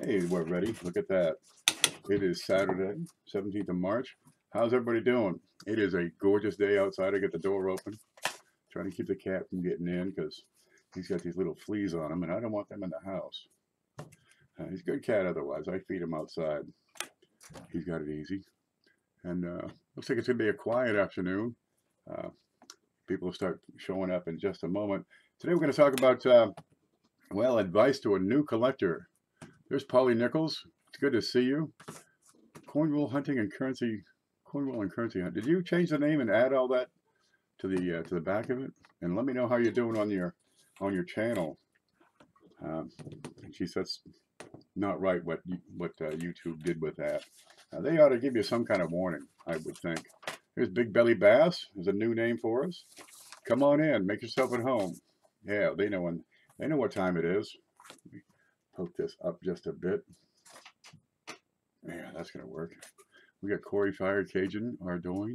Hey, we're ready. Look at that. It is Saturday, 17th of March. How's everybody doing? It is a gorgeous day outside. I get the door open, trying to keep the cat from getting in because he's got these little fleas on him, and I don't want them in the house. He's a good cat otherwise. I feed him outside. He's got it easy. And looks like it's going to be a quiet afternoon. Uh, People will start showing up in just a moment. Today we're going to talk about, well, advice to a new collector. There's Polly Nichols. It's good to see you. Cornwall Hunting and Currency, Cornwall and Currency Hunt. Did you change the name and add all that to the back of it? And let me know how you're doing on your channel. Geez, that's not right. What YouTube did with that. They ought to give you some kind of warning, I would think. Here's Big Belly Bass. There's a new name for us. Come on in, make yourself at home. Yeah, they know what time it is. Poke this up just a bit. Yeah, that's gonna work. We got Corey Fire Cajun Ardoin.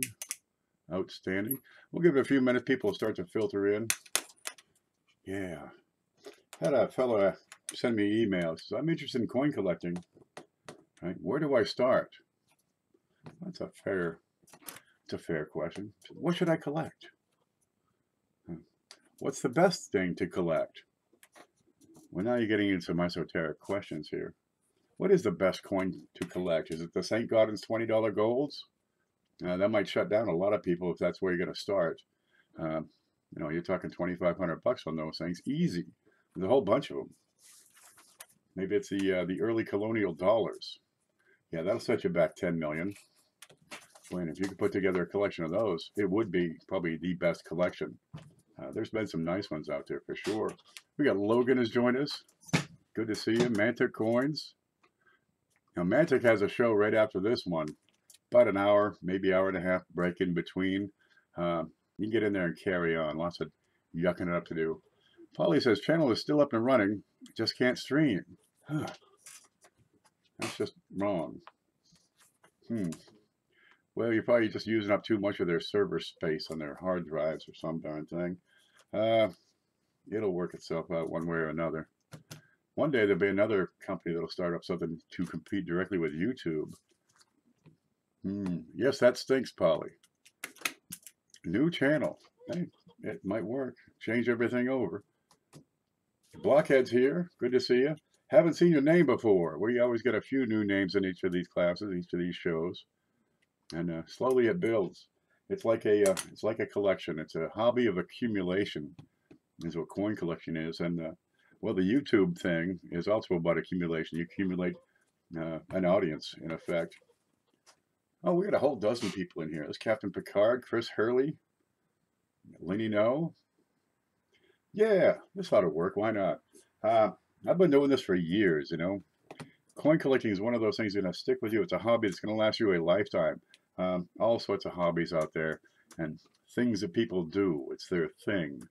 Outstanding. We'll give it a few minutes. People will start to filter in. Yeah. Had a fellow send me emails. So I'm interested in coin collecting. Right? Where do I start? That's a fair question. What should I collect? What's the best thing to collect? Well, now you're getting into some esoteric questions here. What is the best coin to collect? Is it the St. Gaudens $20 golds? That might shut down a lot of people if that's where you're going to start. You're talking $2,500 on those things, easy. There's a whole bunch of them. Maybe it's the early colonial dollars. Yeah, that'll set you back 10 million. When if you could put together a collection of those, it would be probably the best collection. There's been some nice ones out there for sure. We got Logan has joined us. Good to see you. Mantic Coins. Now, Mantic has a show right after this one. About an hour, maybe hour and a half break in between. You can get in there and carry on. Lots of yucking it up to do. Polly says, channel is still up and running. Just can't stream. That's just wrong. Well, you're probably just using up too much of their server space on their hard drives or some darn thing. It'll work itself out one way or another. One day there'll be another company that'll start up something to compete directly with YouTube. Yes, that stinks, Polly. New channel. Hey, it might work. Change everything over. Blockhead's here. Good to see you. Haven't seen your name before. We always get a few new names in each of these classes, each of these shows. And slowly it builds. It's like a collection. It's a hobby of accumulation, is what coin collection is. And well, the YouTube thing is also about accumulation. You accumulate an audience, in effect. Oh, we got a whole dozen people in here. There's Captain Picard, Chris Hurley, Lenny No. Yeah, this ought to work. Why not? I've been doing this for years, Coin collecting is one of those things that's going to stick with you. It's a hobby that's going to last you a lifetime. All sorts of hobbies out there and things that people do. It's their thing,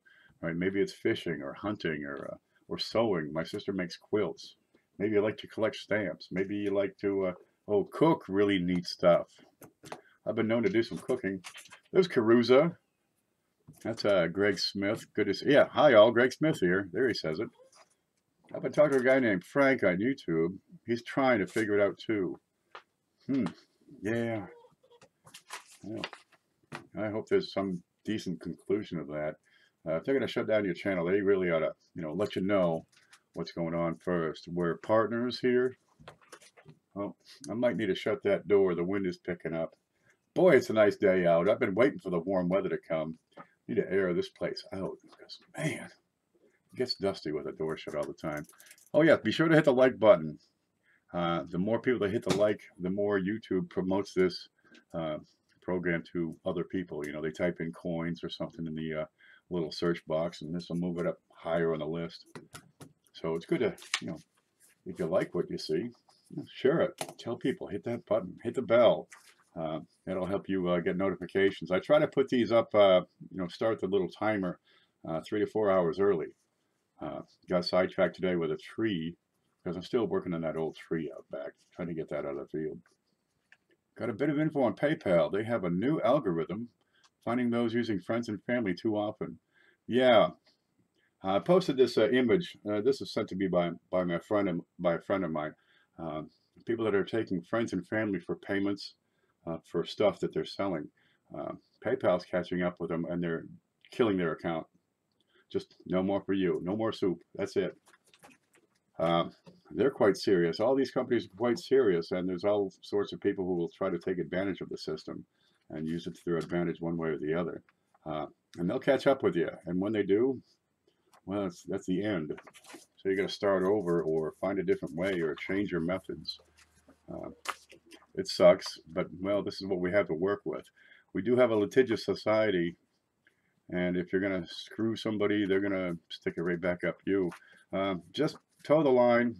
right? Maybe it's fishing or hunting or sewing. My sister makes quilts. Maybe you like to collect stamps. Maybe you like to cook really neat stuff. I've been known to do some cooking. There's Caruza. That's Greg Smith. Good to see. Yeah, hi all. Greg Smith here. There he says it. I've been talking to a guy named Frank on YouTube. He's trying to figure it out too. Yeah. Well, I hope there's some decent conclusion of that. If they're going to shut down your channel, they really ought to, let you know what's going on first. We're partners here. Oh, I might need to shut that door. The wind is picking up. Boy, it's a nice day out. I've been waiting for the warm weather to come. Need to air this place out because, man, it gets dusty with the door shut all the time. Oh, yeah, be sure to hit the like button. The more people that hit the like, the more YouTube promotes this program to other people. They type in coins or something in the little search box, and this will move it up higher on the list. So it's good to, if you like what you see, share it. Tell people, hit that button, hit the bell. That'll help you get notifications. I try to put these up, start the little timer 3 to 4 hours early. Got sidetracked today with a tree because I'm still working on that old tree out back, trying to get that out of the field. Got a bit of info on PayPal. They have a new algorithm, finding those using friends and family too often. Yeah, I posted this image. This is sent to me by a friend of mine. People that are taking friends and family for payments for stuff that they're selling. PayPal's catching up with them, and they're killing their account. Just no more for you. No more soup. That's it. They're quite serious. All these companies are quite serious, and there's all sorts of people who will try to take advantage of the system and use it to their advantage one way or the other. And they'll catch up with you. And when they do, well, that's the end. So you got to start over or find a different way or change your methods. It sucks, but well, this is what we have to work with. We do have a litigious society, and if you're going to screw somebody, they're going to stick it right back up you. Just toe the line,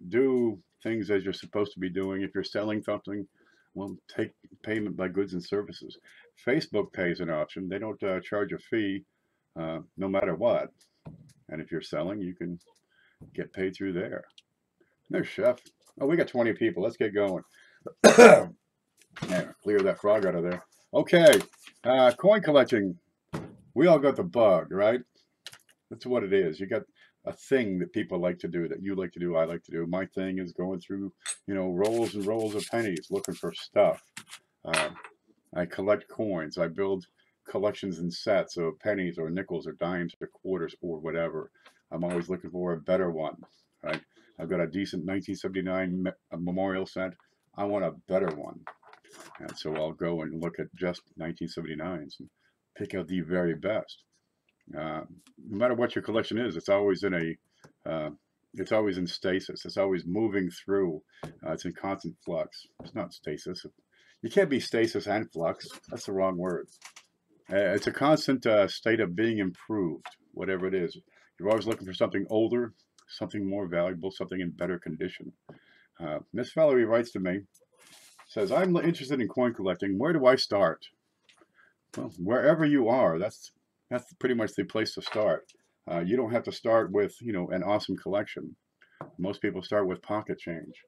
do things as you're supposed to be doing. If you're selling something, well, take payment by goods and services. Facebook pays an option. They don't charge a fee no matter what. And if you're selling, you can get paid through there. There's Chef. Oh, we got 20 people. Let's get going. Yeah, clear that frog out of there. Okay, coin collecting. We all got the bug, right? That's what it is. You got a thing that people like to do, that you like to do, I like to do. My thing is going through, rolls and rolls of pennies, looking for stuff. I collect coins. I build collections and sets of pennies or nickels or dimes or quarters or whatever. I'm always looking for a better one, right? I've got a decent 1979 memorial set. I want a better one. And so I'll go and look at just 1979s and pick out the very best. No matter what your collection is, it's always it's always in stasis. It's always moving through. It's in constant flux. It's not stasis. You can't be stasis and flux. That's the wrong word. It's a constant state of being improved, whatever it is. You're always looking for something older, something more valuable, something in better condition. Miss Valerie writes to me, says, I'm interested in coin collecting. Where do I start? Well, wherever you are, that's pretty much the place to start. You don't have to start with, an awesome collection. Most people start with pocket change.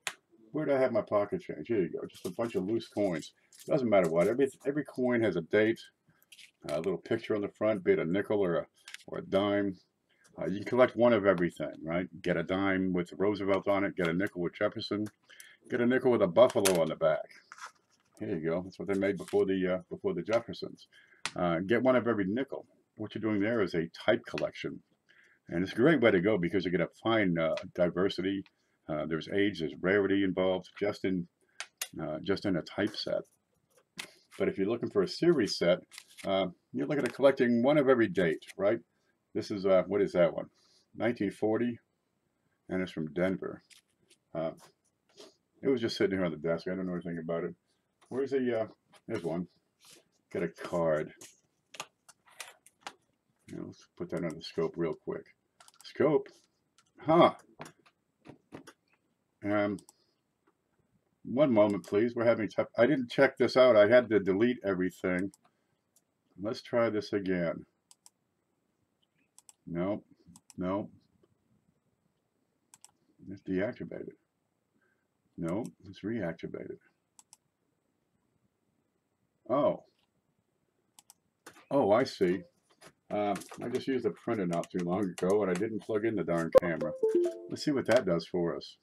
Where do I have my pocket change? Here you go, just a bunch of loose coins. Doesn't matter what. Every coin has a date, a little picture on the front, be it a nickel or a dime. You can collect one of everything, right? Get a dime with Roosevelt on it. Get a nickel with Jefferson. Get a nickel with a buffalo on the back. Here you go. That's what they made before the Jeffersons. Get one of every nickel. What you're doing there is a type collection, and it's a great way to go because you get a fine diversity. There's age, there's rarity involved, just in a type set. But if you're looking for a series set, you're looking at collecting one of every date, right? This is what is that one? 1940, and it's from Denver. It was just sitting here on the desk. I don't know anything about it. Where's the? There's one. Get a card. Let's put that on the scope real quick. Scope, huh? One moment, please. We're having tough. I didn't check this out. I had to delete everything. Let's try this again. Nope. Let's deactivate it. Nope. Let's reactivate it. Oh, I see. I just used a printer not too long ago, and I didn't plug in the darn camera. Let's see what that does for us.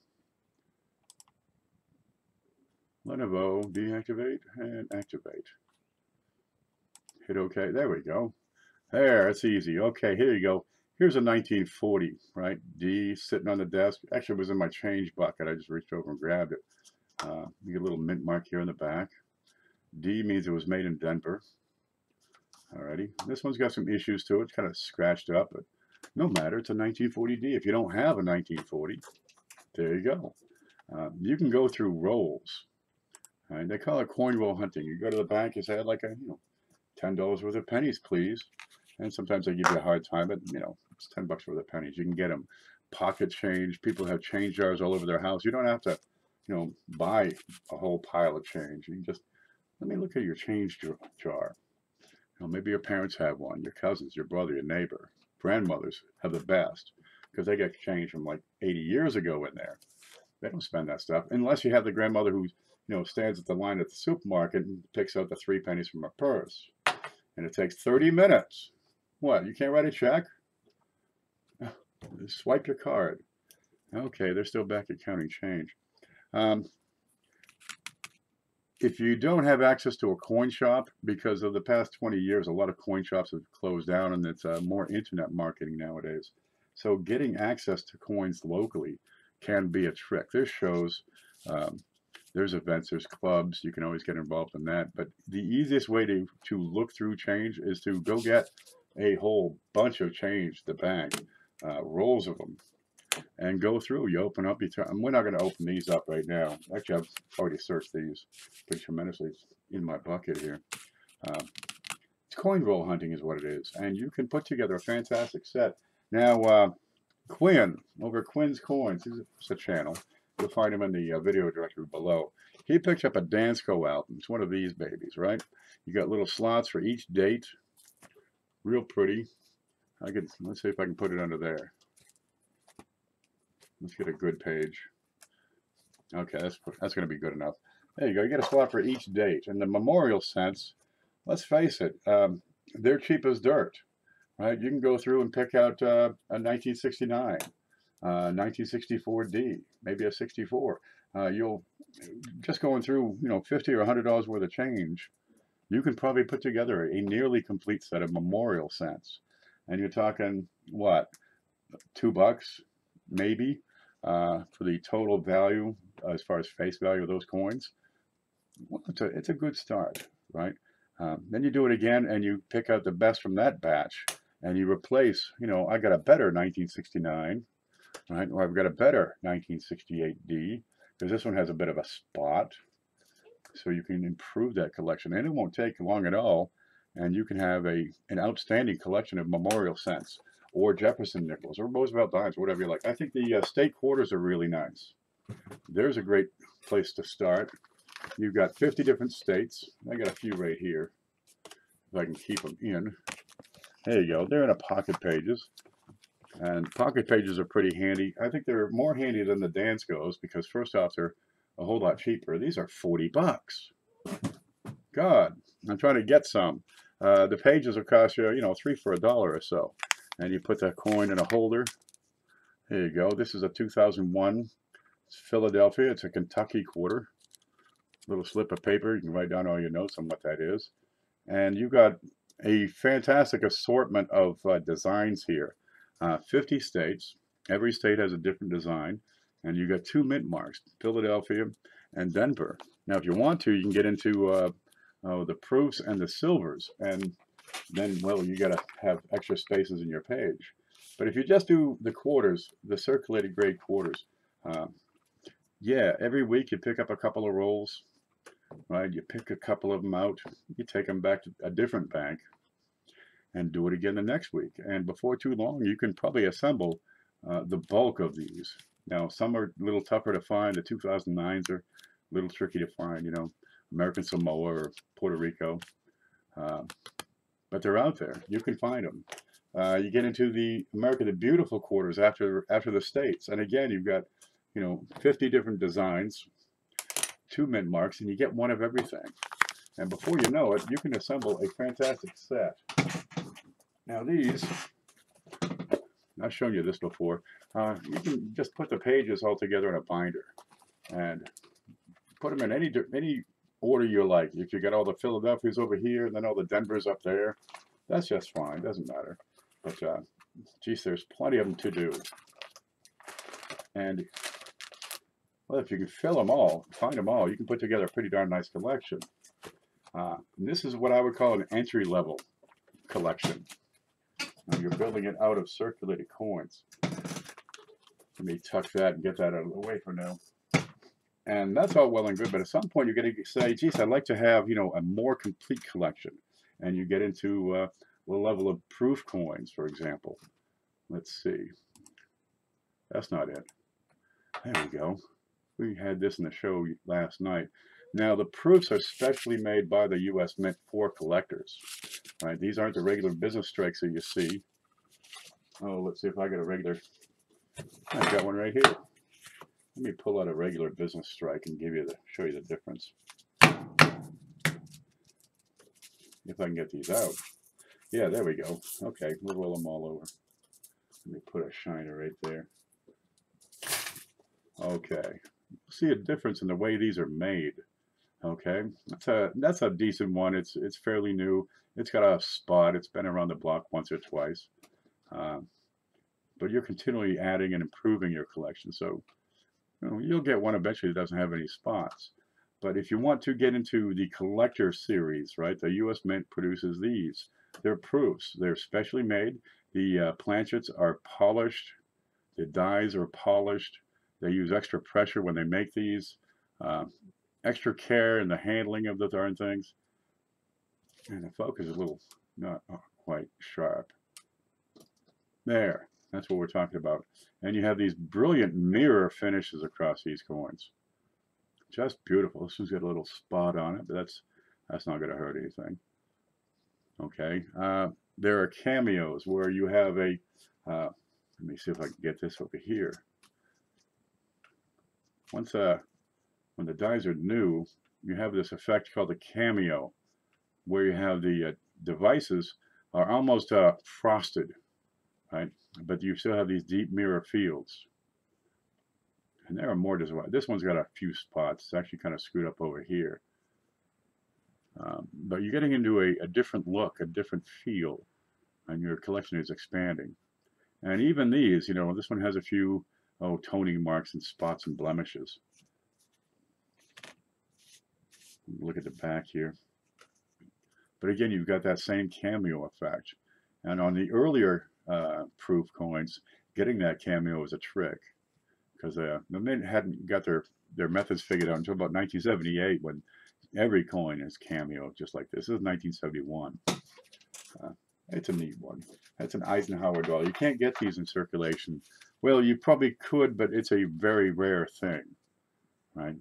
Lenovo, deactivate, and activate. Hit OK. There we go. There, it's easy. Okay, here you go. Here's a 1940, right? D sitting on the desk. Actually, it was in my change bucket. I just reached over and grabbed it. You get a little mint mark here in the back. D means it was made in Denver. Alrighty, this one's got some issues to it. It's kind of scratched up, but no matter. It's a 1940D. If you don't have a 1940, there you go. You can go through rolls. Right? They call it coin roll hunting. You go to the bank, you say, I'd like $10 worth of pennies, please. And sometimes they give you a hard time, but it's $10 worth of pennies. You can get them pocket change. People have change jars all over their house. You don't have to, buy a whole pile of change. You can just, let me look at your change jar. Maybe your parents have one, your cousins, your brother, your neighbor, grandmothers have the best because they get change from like 80 years ago in there. They don't spend that stuff unless you have the grandmother who, stands at the line at the supermarket and picks out the 3 pennies from her purse. And it takes 30 minutes. What, you can't write a check? Swipe your card. Okay, they're still back at counting change. If you don't have access to a coin shop, because of the past 20 years, a lot of coin shops have closed down, and it's more internet marketing nowadays. So getting access to coins locally can be a trick. There's shows, there's events, there's clubs. You can always get involved in that. But the easiest way to look through change is to go get a whole bunch of change at the bank, rolls of them, and go through. You open up, and we're not going to open these up right now. Actually, I've already searched these pretty tremendously. It's in my bucket here. Coin roll hunting is what it is, and you can put together a fantastic set. Now, Quinn, over Quinn's Coins, he's a channel. You'll find him in the video directory below. He picked up a Dansko album. It's one of these babies, right? You got little slots for each date. Real pretty. Let's see if I can put it under there. Let's get a good page. Okay, that's going to be good enough. There you go. You get a slot for each date. In the memorial sense, let's face it, they're cheap as dirt, right? You can go through and pick out a 1969, 1964D, maybe a 64. You'll just going through, $50 or $100 worth of change. You can probably put together a nearly complete set of memorial cents, and you're talking what, $2 maybe for the total value as far as face value of those coins. Well, it's a good start, right? Then you do it again, and you pick out the best from that batch, and you replace, I got a better 1969, right? Or I've got a better 1968D, because this one has a bit of a spot. So you can improve that collection, and it won't take long at all, and you can have an outstanding collection of memorial cents, or Jefferson nickels, or Roosevelt dimes, whatever you like. I think the state quarters are really nice. There's a great place to start. You've got 50 different states. I got a few right here, if I can keep them in. There you go. They're in a pocket pages, and pocket pages are pretty handy. I think they're more handy than the Danskos, because first off, they're a whole lot cheaper. These are $40. God, I'm trying to get some. The pages will cost you, 3 for $1 or so. And you put that coin in a holder. There you go. This is a 2001. It's Philadelphia. It's a Kentucky quarter. Little slip of paper. You can write down all your notes on what that is. And you got a fantastic assortment of designs here. 50 states. Every state has a different design. And you got 2 mint marks, Philadelphia and Denver. Now, if you want to, you can get into the proofs and the silvers. And then, well, you got to have extra spaces in your page. But if you just do the quarters, the circulated grade quarters, yeah, every week you pick up a couple of rolls, right? You pick a couple of them out, you take them back to a different bank, and do it again the next week. And before too long, you can probably assemble the bulk of these. Now, some are a little tougher to find. The 2009s are a little tricky to find, American Samoa or Puerto Rico. But they're out there. You can find them. You get into the America the Beautiful quarters after the states. And again, you've got, 50 different designs, 2 mint marks, and you get one of everything. And before you know it, you can assemble a fantastic set. Now these, I've shown you this before. You can just put the pages all together in a binder and put them in any order you like. If you got all the Philadelphias over here and then all the Denvers up there, that's just fine. Doesn't matter. But geez, there's plenty of them to do. And well, if you can fill them all, find them all, you can put together a pretty darn nice collection. And this is what I would call an entry-level collection. Now you're building it out of circulated coins. Let me tuck that and get that out of the way for now. And that's all well and good, but at some point you're going to say, geez, I'd like to have, a more complete collection. And you get into the level of proof coins, for example. Let's see. That's not it. There we go. We had this in the show last night. Now, the proofs are specially made by the U.S. Mint for collectors. Right? These aren't the regular business strikes that you see. Oh, let's see if I got a regular. I've got one right here. Let me pull out a regular business strike and show you the difference. If I can get these out. Yeah, there we go. Okay, we'll roll them all over. Let me put a shiner right there. Okay, see a difference in the way these are made. Okay, that's a decent one. It's fairly new. It's got a spot. It's been around the block once or twice. Um, but you're continually adding and improving your collection. So you'll get one eventually that doesn't have any spots. But if you want to get into the collector series, right, the U.S. Mint produces these. They're proofs. They're specially made. The planchets are polished. The dies are polished. They use extra pressure when they make these. Uh, Extra care in the handling of the darn things. And the focus is a little not quite sharp. There, that's what we're talking about. And you have these brilliant mirror finishes across these coins. Just beautiful. This one's got a little spot on it, but that's not going to hurt anything. Okay. There are cameos where you have a, let me see if I can get this over here. Once, when the dies are new, you have this effect called a cameo, where you have the devices are almost frosted, right? But you still have these deep mirror fields. And there are more as well. This one's got a few spots. It's actually kind of screwed up over here. But you're getting into a different look, a different feel, and your collection is expanding. And even these, this one has a few, toning marks and spots and blemishes. Look at the back here. But again, you've got that same cameo effect. And on the earlier proof coins, getting that cameo is a trick, because the Mint hadn't got their methods figured out until about 1978, when every coin is cameo, just like this. This is 1971. It's a neat one. That's an Eisenhower dollar. You can't get these in circulation. Well, you probably could, but it's a very rare thing, right?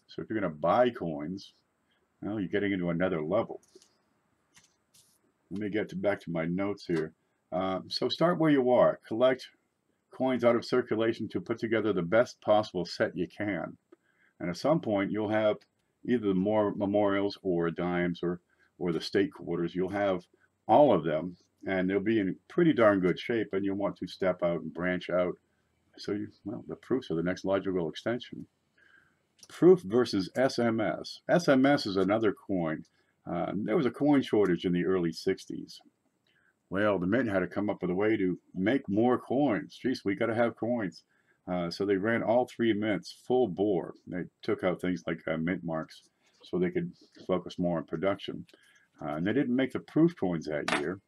So if you're going to buy coins, well, you're getting into another level. Let me get back to my notes here. So start where you are. Collect coins out of circulation to put together the best possible set you can. And at some point, you'll have either more memorials or dimes or the state quarters. You'll have all of them, and they'll be in pretty darn good shape, and you'll want to step out and branch out. So the proofs are the next logical extension. Proof versus SMS. SMS is another coin. There was a coin shortage in the early 60s. Well, the Mint had to come up with a way to make more coins. Geez, we got to have coins. So they ran all three mints full bore. They took out things like mint marks so they could focus more on production. And they didn't make the proof coins that year.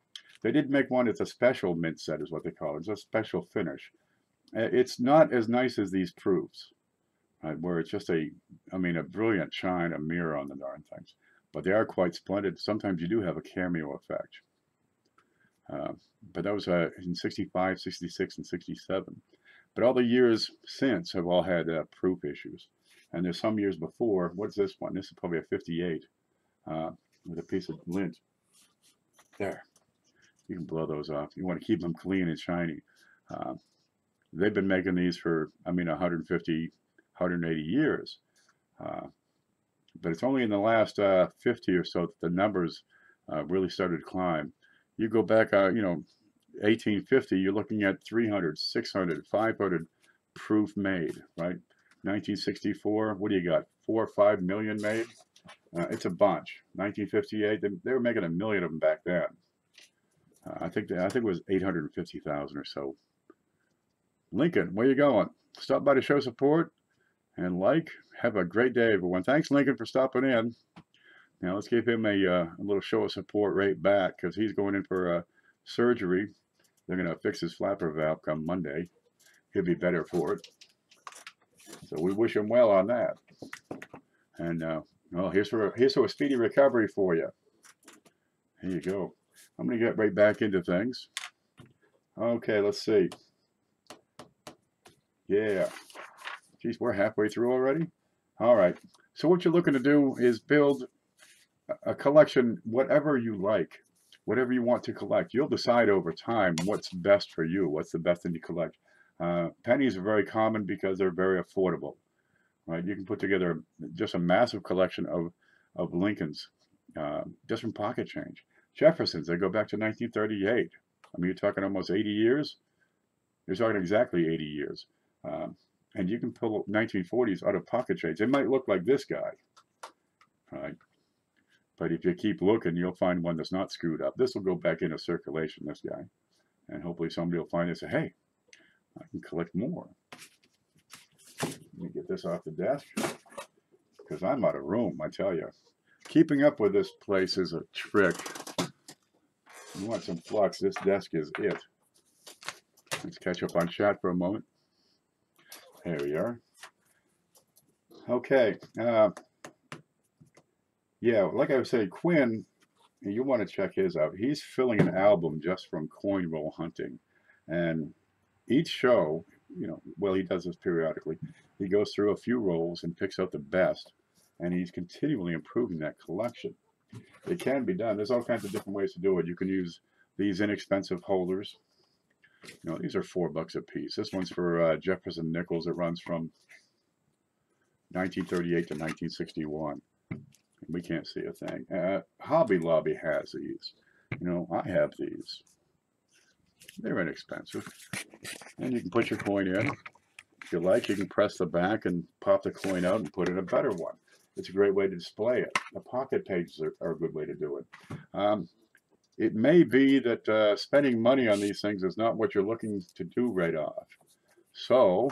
They did make one. It's a special mint set is what they call it. It's a special finish. It's not as nice as these proofs, right, where it's just a brilliant shine, a mirror on the darn things. But they are quite splendid. Sometimes you do have a cameo effect. But that was in 65, 66, and 67. But all the years since have all had proof issues. And there's some years before. What's this one? This is probably a 58 with a piece of lint. There. You can blow those off. You want to keep them clean and shiny. They've been making these for, 150, 180 years. But it's only in the last 50 or so that the numbers really started to climb. You go back, 1850, you're looking at 300, 600, 500 proof made, right? 1964, what do you got? 4 or 5 million made? It's a bunch. 1958, they were making 1 million of them back then. I think it was 850,000 or so. Lincoln, where you going? Stop by to show support and like. Have a great day, everyone. Thanks, Lincoln, for stopping in. Now let's give him a little show of support right back, because he's going in for surgery. They're going to fix his flapper valve come Monday. He'll be better for it. So we wish him well on that. And here's for a speedy recovery for you. Here you go. I'm going to get right back into things. Okay, let's see. Yeah. Geez, we're halfway through already? All right. So what you're looking to do is build a collection, whatever you like, whatever you want to collect. You'll decide over time what's best for you, what's the best thing to collect. Pennies are very common because they're very affordable, right? You can put together just a massive collection of Lincolns, just from pocket change. Jeffersons, they go back to 1938. You're talking almost 80 years. You're talking exactly 80 years. And you can pull 1940s out of pocket change. It might look like this guy, right? But if you keep looking, you'll find one that's not screwed up. This will go back into circulation, this guy. And hopefully somebody will find it and say, hey, I can collect more. Let me get this off the desk, because I'm out of room, I tell you. Keeping up with this place is a trick. You want some flux, this desk is it. Let's catch up on chat for a moment. There we are. Okay. Yeah, like I was saying, Quinn, you want to check his out. He's filling an album just from coin roll hunting. And each show, you know, well, he does this periodically. He goes through a few rolls and picks out the best. And he's continually improving that collection. It can be done. There's all kinds of different ways to do it. You can use these inexpensive holders. You know, these are $4 a piece. This one's for Jefferson Nichols. It runs from 1938 to 1961. We can't see a thing. Hobby Lobby has these. You know, I have these. They're inexpensive. And you can put your coin in. If you like, you can press the back and pop the coin out and put in a better one. It's a great way to display it. The pocket pages are a good way to do it. It may be that spending money on these things is not what you're looking to do right off. So,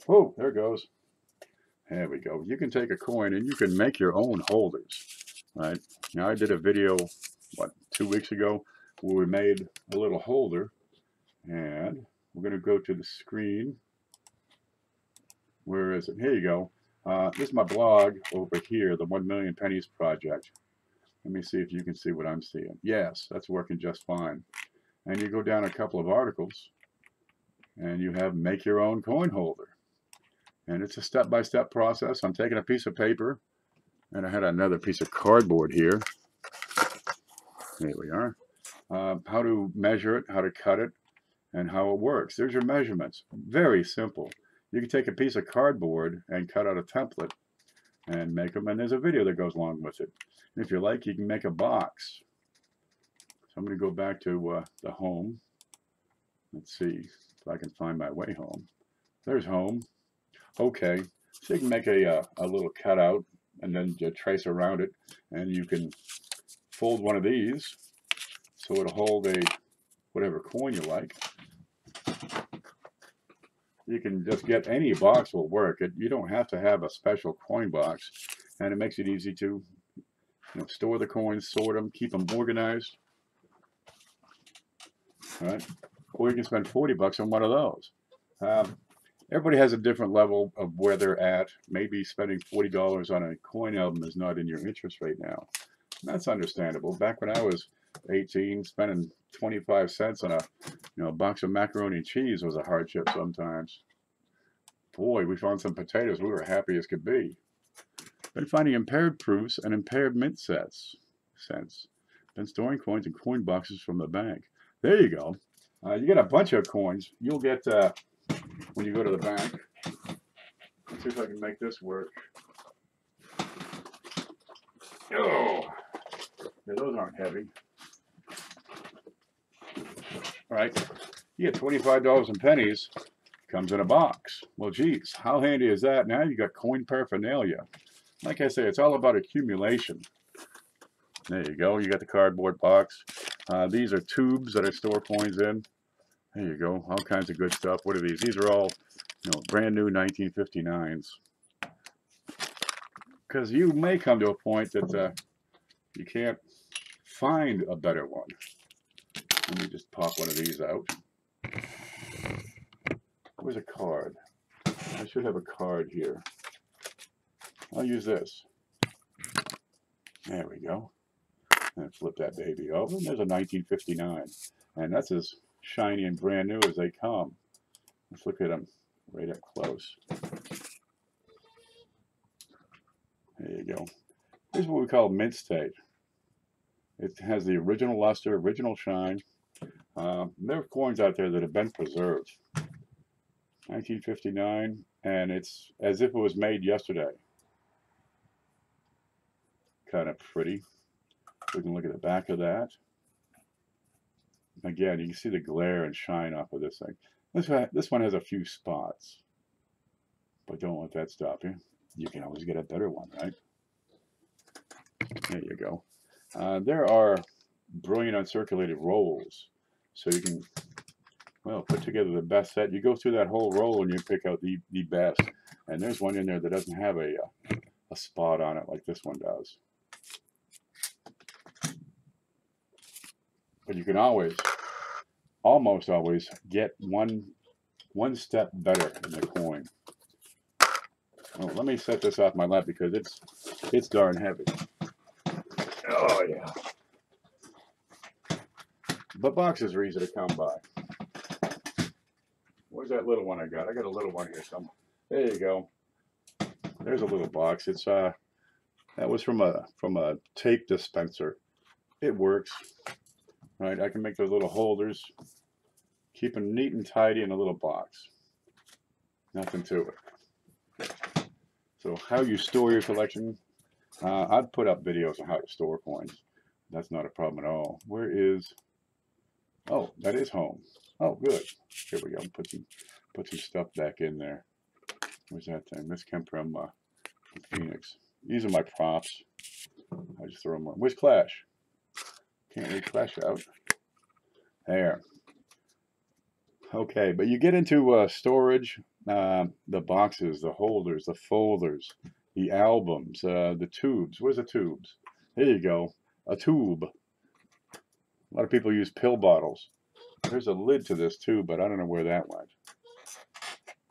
oh, there it goes. There we go. You can take a coin and you can make your own holders, right? Now, I did a video, what, 2 weeks ago, where we made a little holder. And we're going to go to the screen. Where is it? Here you go. This is my blog over here, the 1 Million Pennies Project. Let me see if you can see what I'm seeing. Yes, that's working just fine. And you go down a couple of articles, and you have make your own coin holder. And it's a step-by-step process. I'm taking a piece of paper, and I had another piece of cardboard here. There we are. How to measure it, how to cut it, and how it works. There's your measurements. Very simple. You can take a piece of cardboard and cut out a template and make them, and there's a video that goes along with it. And if you like, you can make a box. So I'm going to go back to the home. Let's see if I can find my way home. There's home. Okay, so you can make a little cutout and then you trace around it, and you can fold one of these so it'll hold a whatever coin you like. You can just get any box will work. You don't have to have a special coin box, and it makes it easy to store the coins, sort them, keep them organized. All right? Or you can spend $40 on one of those. Everybody has a different level of where they're at. Maybe spending $40 on a coin album is not in your interest right now. That's understandable. Back when I was 18, spending 25 cents on a box of macaroni and cheese was a hardship sometimes. Boy, we found some potatoes. We were happy as could be. Been finding impaired proofs and impaired mint sets. Been storing coins in coin boxes from the bank. There you go. You get a bunch of coins. You'll get, when you go to the bank, let's see if I can make this work. Oh, yeah, those aren't heavy. All right, you get $25 in pennies, comes in a box. Well, geez, how handy is that? Now you got coin paraphernalia. Like I say, it's all about accumulation. There you go. You got the cardboard box. These are tubes that I store coins in. There you go. All kinds of good stuff. What are these? These are all, brand new 1959s. Because you may come to a point that you can't find a better one. Let me just pop one of these out. Where's a card? I should have a card here. I'll use this. There we go. And flip that baby over. And there's a 1959. And that's as shiny and brand new as they come. Let's look at them right up close. There you go. Here's what we call mint state. It has the original luster, original shine. There are coins out there that have been preserved. 1959, and it's as if it was made yesterday. Kind of pretty. We can look at the back of that. Again, you can see the glare and shine off of this thing. This one has a few spots. But don't let that stop you. You can always get a better one, right? There you go. There are brilliant uncirculated rolls. So you can, well, put together the best set. You go through that whole roll and you pick out the best. And there's one in there that doesn't have a spot on it like this one does. But you can always, almost always, get one step better in the coin. Oh, let me set this off my lap because it's darn heavy. Oh yeah. But boxes are easy to come by. Where's that little one I got? I got a little one here somewhere. There you go. There's a little box. It's that was from a tape dispenser. It works. Right? I can make those little holders. Keep them neat and tidy in a little box. Nothing to it. So how you store your collection, I've put up videos on how to store coins. That's not a problem at all. Where is, oh, that is home. Oh, good. Here we go. Put some stuff back in there. Where's that thing? This came from Phoenix. These are my props. I just throw them on. Where's Clash? Can't leave Clash out. There. Okay, but you get into storage, the boxes, the holders, the folders, the albums, the tubes. Where's the tubes? There you go. A tube. A lot of people use pill bottles. There's a lid to this too, but I don't know where that went.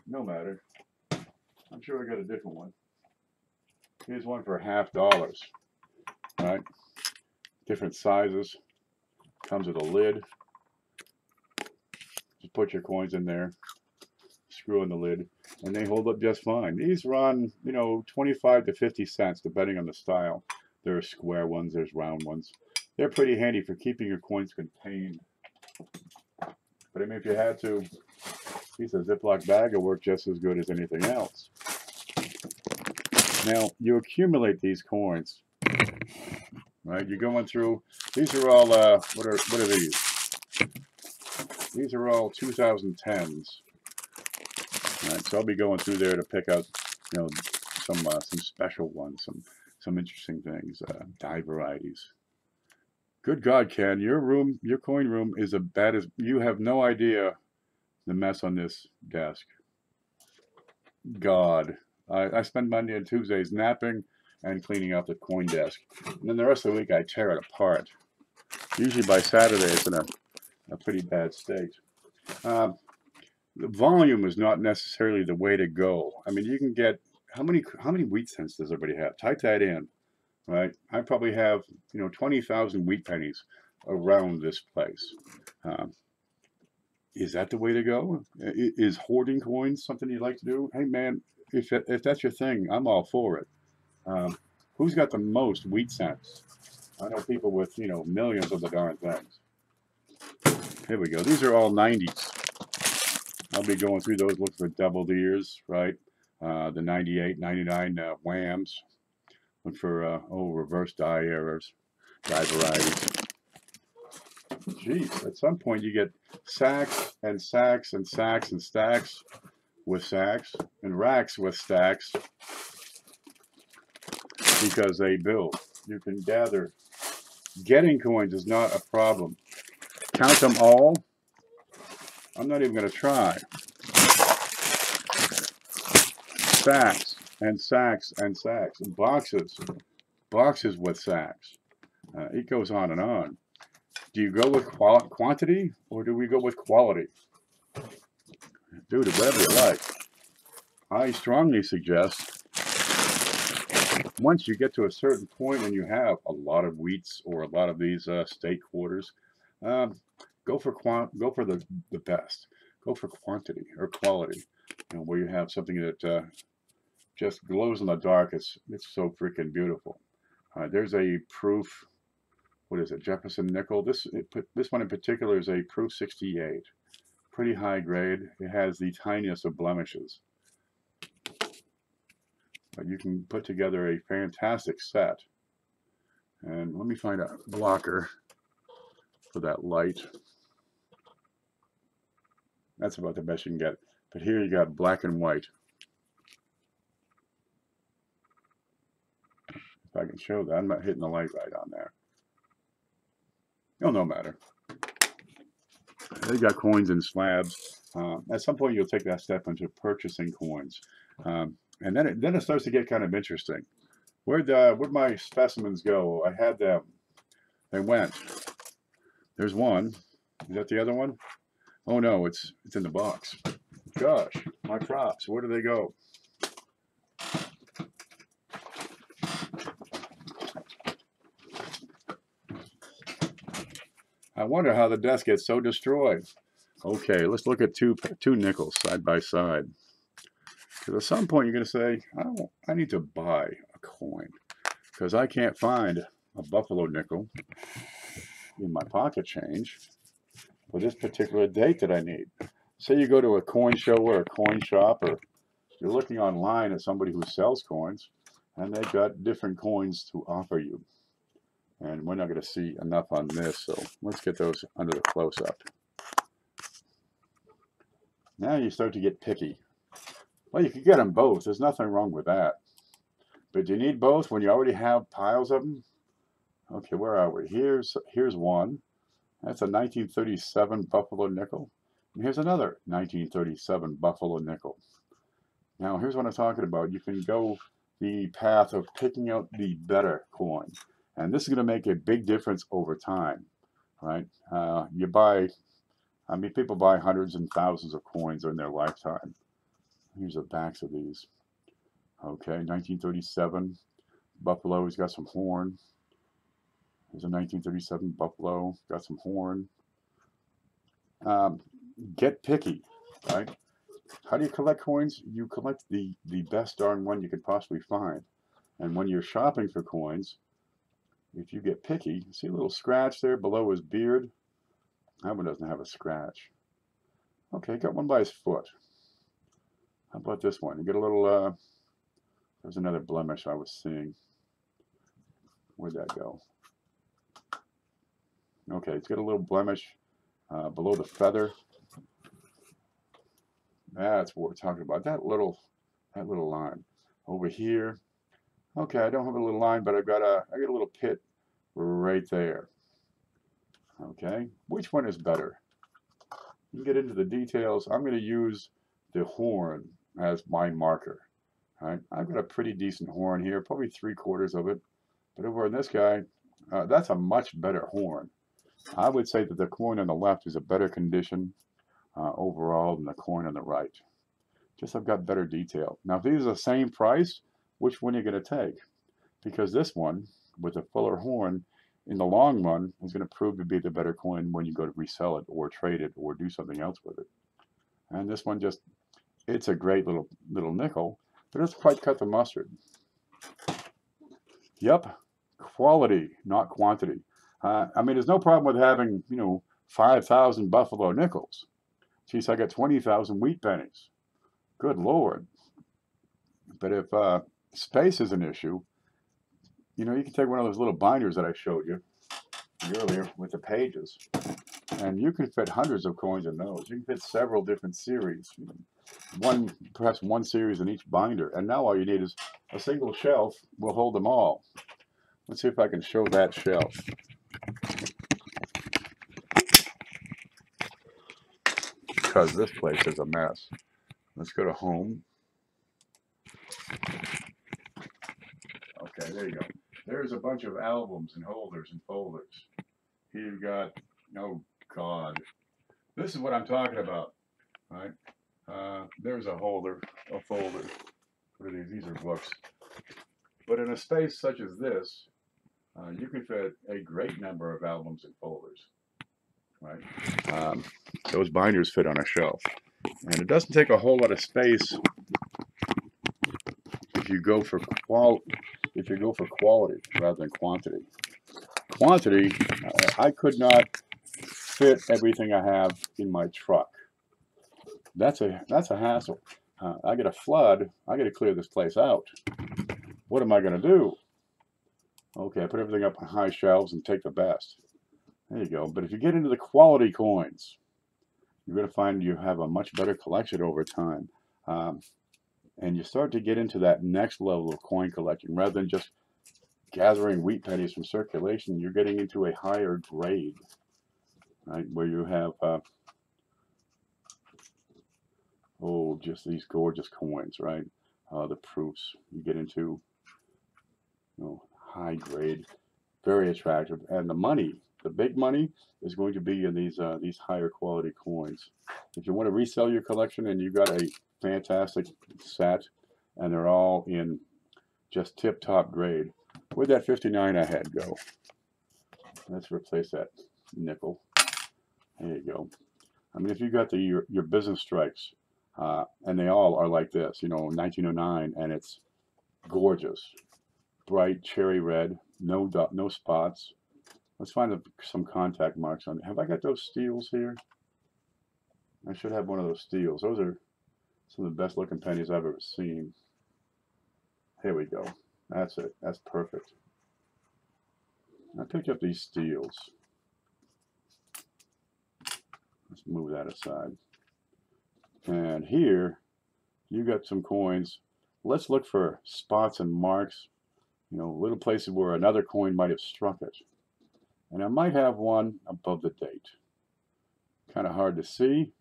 No matter. I'm sure I got a different one. Here's one for $50. All right. Different sizes. Comes with a lid. Just put your coins in there. Screw in the lid, and they hold up just fine. These run, 25 to 50 cents, depending on the style. There are square ones. There's round ones. They're pretty handy for keeping your coins contained. But I mean, if you had to, a piece of Ziploc bag will work just as good as anything else. Now, you accumulate these coins, right? You're going through, these are all, what are these? These are all 2010s. All right, so I'll be going through there to pick out, some special ones, some interesting things, die varieties. Good God, Ken, your coin room is as bad as, you have no idea the mess on this desk. God, I spend Monday and Tuesdays napping and cleaning up the coin desk. And then the rest of the week I tear it apart. Usually by Saturday it's in a pretty bad state. The volume is not necessarily the way to go. I mean, you can get, how many wheat cents does everybody have? Type that in. Right, I probably have 20,000 wheat pennies around this place. Is that the way to go? Is hoarding coins something you'd like to do? Hey man, if that's your thing, I'm all for it. Who's got the most wheat cents? I know people with millions of the darn things. Here we go. These are all 90s. I'll be going through those, looking for doubled ears, right? The 98, 99 whams. Look for, reverse die errors, die varieties. Geez, at some point you get sacks and sacks and sacks and stacks with sacks and racks with stacks because they build. You can gather. Getting coins is not a problem. Count them all. I'm not even going to try. Sacks and sacks and sacks, and boxes with sacks. It goes on and on. Do you go with quantity or do we go with quality? Do whatever you like. I strongly suggest once you get to a certain point and you have a lot of wheats or a lot of these state quarters, go for the best. Go for quantity or quality. Where you have something that just glows in the dark. It's so freaking beautiful. There's a proof, what is it, Jefferson nickel. This one in particular is a proof 68. Pretty high grade. It has the tiniest of blemishes. But you can put together a fantastic set. And let me find a blocker for that light. That's about the best you can get. But here you got black and white. If I can show that. I'm not hitting the light right on there. Oh, no matter. They got coins in slabs. At some point, you'll take that step into purchasing coins. And then it starts to get kind of interesting. Where'd my specimens go? I had them. They went. There's one. Is that the other one? Oh no, it's in the box. Gosh, my props. Where do they go? I wonder how the desk gets so destroyed. Okay, let's look at two nickels side by side. Because at some point you're going to say, I need to buy a coin because I can't find a buffalo nickel in my pocket change for this particular date that I need. Say you go to a coin show or a coin shop, or you're looking online at somebody who sells coins, and they've got different coins to offer you. And we're not going to see enough on this, so let's get those under the close-up. Now you start to get picky. Well, you can get them both. There's nothing wrong with that. But do you need both when you already have piles of them? Okay, where are we? Here's one. That's a 1937 Buffalo nickel. And here's another 1937 Buffalo nickel. Now, here's what I'm talking about. You can go the path of picking out the better coin. And this is going to make a big difference over time, right? People buy hundreds and thousands of coins in their lifetime. Here's the backs of these. Okay, 1937 Buffalo. He's got some horn. Here's a 1937 Buffalo. Got some horn. Get picky, right? How do you collect coins? You collect the best darn one you could possibly find. And when you're shopping for coins, if you get picky, see a little scratch there below his beard? That one doesn't have a scratch. Okay, got one by his foot. How about this one? You get a little, there's another blemish I was seeing. Where'd that go? Okay, it's got a little blemish below the feather. That's what we're talking about. That little line over here. Okay, I don't have a little line, but I got a little pit right there. Okay, which one is better? You can get into the details. I'm going to use the horn as my marker. All right, I've got a pretty decent horn here, probably 3/4 of it. But over on this guy, that's a much better horn. I would say that the coin on the left is a better condition overall than the coin on the right. Just I've got better detail. Now, if these are the same price, which one are you going to take? Because this one, with a fuller horn, in the long run, is going to prove to be the better coin when you go to resell it or trade it or do something else with it. And this one just, it's a great little nickel, but it's quite cut the mustard. Yep, quality, not quantity. I mean, there's no problem with having, 5,000 Buffalo nickels. Geez, I got 20,000 wheat pennies. Good Lord. But if space is an issue, you can take one of those little binders that I showed you earlier with the pages, and you can fit hundreds of coins in those. You can fit several different series, perhaps one series in each binder, and now all you need is a single shelf will hold them all. Let's see if I can show that shelf. Because this place is a mess. Let's go to home. Okay, there you go. There's a bunch of albums and holders and folders. Here you've got, oh God, this is what I'm talking about, right? There's a holder, a folder. What are these? These are books. But in a space such as this, you can fit a great number of albums and folders, right? Those binders fit on a shelf. And it doesn't take a whole lot of space if you go for quality rather than quantity. Quantity, I could not fit everything I have in my truck. That's a hassle. I get a flood. I got to clear this place out. What am I going to do? Okay, I put everything up on high shelves and take the best. There you go. But if you get into the quality coins, you're going to find you have a much better collection over time. And you start to get into that next level of coin collecting rather than just gathering wheat pennies from circulation, you're getting into a higher grade, right? Where you have, oh, just these gorgeous coins, right? The proofs you get into, you know, high grade, very attractive, and the money, the big money, is going to be in these higher quality coins. If you want to resell your collection and you got a fantastic set, and they're all in just tip-top grade, where'd that 59 I had go? Let's replace that nickel. There you go. I mean, if you got your business strikes, and they all are like this, you know, 1909, and it's gorgeous, bright cherry red, no spots. Let's find some contact marks on it. Have I got those steels here? I should have one of those steels. Those are some of the best looking pennies I've ever seen. Here we go. That's it. That's perfect. I picked up these steels. Let's move that aside. And here, you got some coins. Let's look for spots and marks, you know, little places where another coin might have struck it. And I might have one above the date. Kind of hard to see.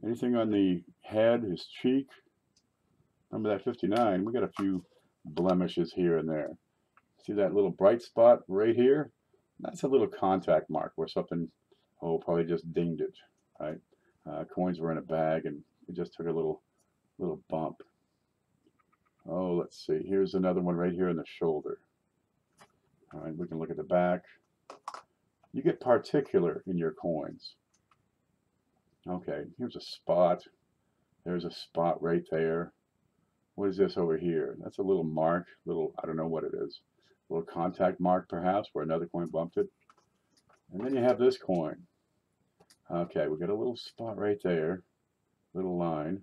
Anything on the head, his cheek. Remember that 59? We got a few blemishes here and there. See that little bright spot right here? That's a little contact mark where something, oh, probably just dinged it, right? Coins were in a bag and it just took a little bump. Oh, let's see. Here's another one right here in the shoulder. All right, we can look at the back. You get particular in your coins. Okay, here's a spot. There's a spot right there. What is this over here? That's a little mark, I don't know what it is. A little contact mark perhaps where another coin bumped it. And then you have this coin. Okay, we got a little spot right there, little line.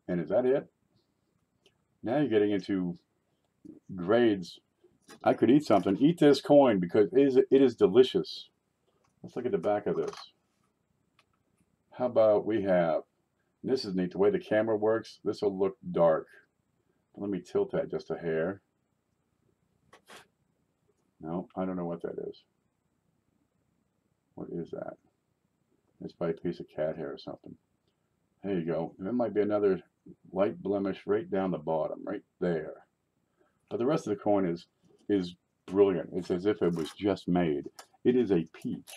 And is that it? Now you're getting into grades. I could eat something. Eat this coin because it is delicious. Let's look at the back of this. How about we have, this is neat, the way the camera works, this will look dark. Let me tilt that just a hair. No, I don't know what that is. What is that? It's probably a piece of cat hair or something. There you go. And there might be another light blemish right down the bottom, right there. But the rest of the coin is brilliant. It's as if it was just made. It is a peach.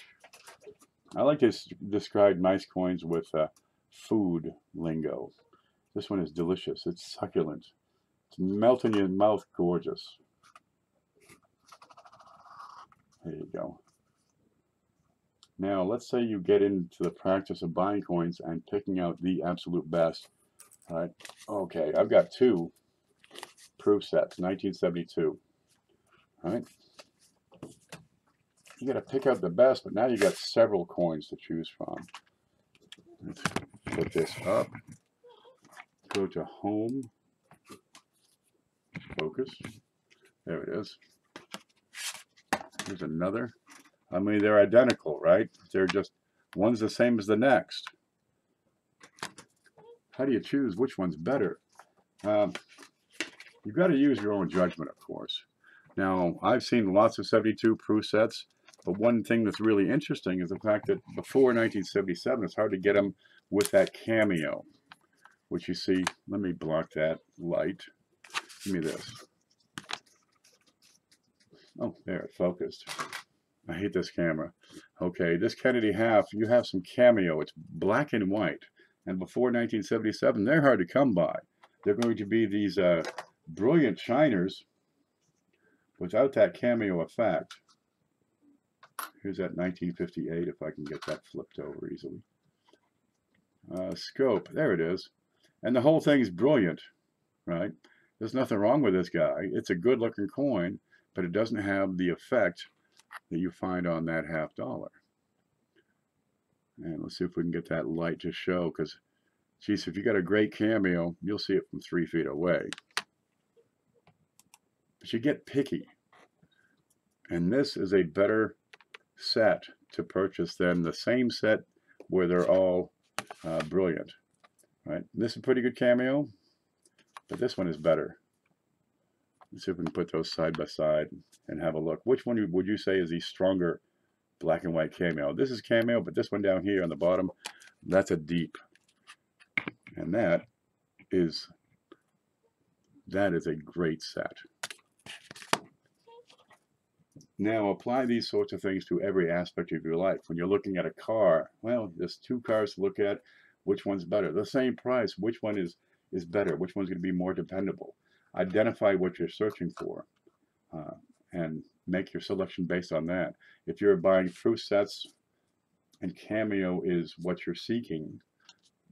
I like to describe nice coins with food lingo. This one is delicious. It's succulent. It's melt in your mouth, gorgeous. There you go. Now, let's say you get into the practice of buying coins and picking out the absolute best. All right. Okay, I've got two proof sets, 1972. All right. You got to pick out the best, but now you got several coins to choose from. Let's put this up. Go to home. Focus. There it is. Here's another. I mean, they're identical, right? They're just, one's the same as the next. How do you choose which one's better? You've got to use your own judgment, of course. Now, I've seen lots of 72 proof sets, but one thing that's really interesting is the fact that before 1977, it's hard to get them with that cameo, which you see. Let me block that light. Give me this. Oh, there, it focused. I hate this camera. Okay, this Kennedy half, you have some cameo. It's black and white. And before 1977, they're hard to come by. They're going to be these brilliant shiners without that cameo effect. Here's that 1958, if I can get that flipped over easily. Scope, there it is. And the whole thing's brilliant, right? There's nothing wrong with this guy. It's a good looking coin, but it doesn't have the effect that you find on that $50. And let's see if we can get that light to show, because, geez, if you got a great cameo, you'll see it from 3 feet away. But you get picky. And this is a better set to purchase than the same set where they're all brilliant. Right? This is a pretty good cameo, but this one is better. Let's see if we can put those side by side and have a look. Which one would you say is the stronger black and white cameo? This is cameo, but this one down here on the bottom, that's a deep. And that is a great set. Now apply these sorts of things to every aspect of your life. When you're looking at a car, well, there's two cars to look at. Which one's better? The same price. Which one is better? Which one's going to be more dependable? Identify what you're searching for and make your selection based on that. If you're buying through sets and cameo is what you're seeking,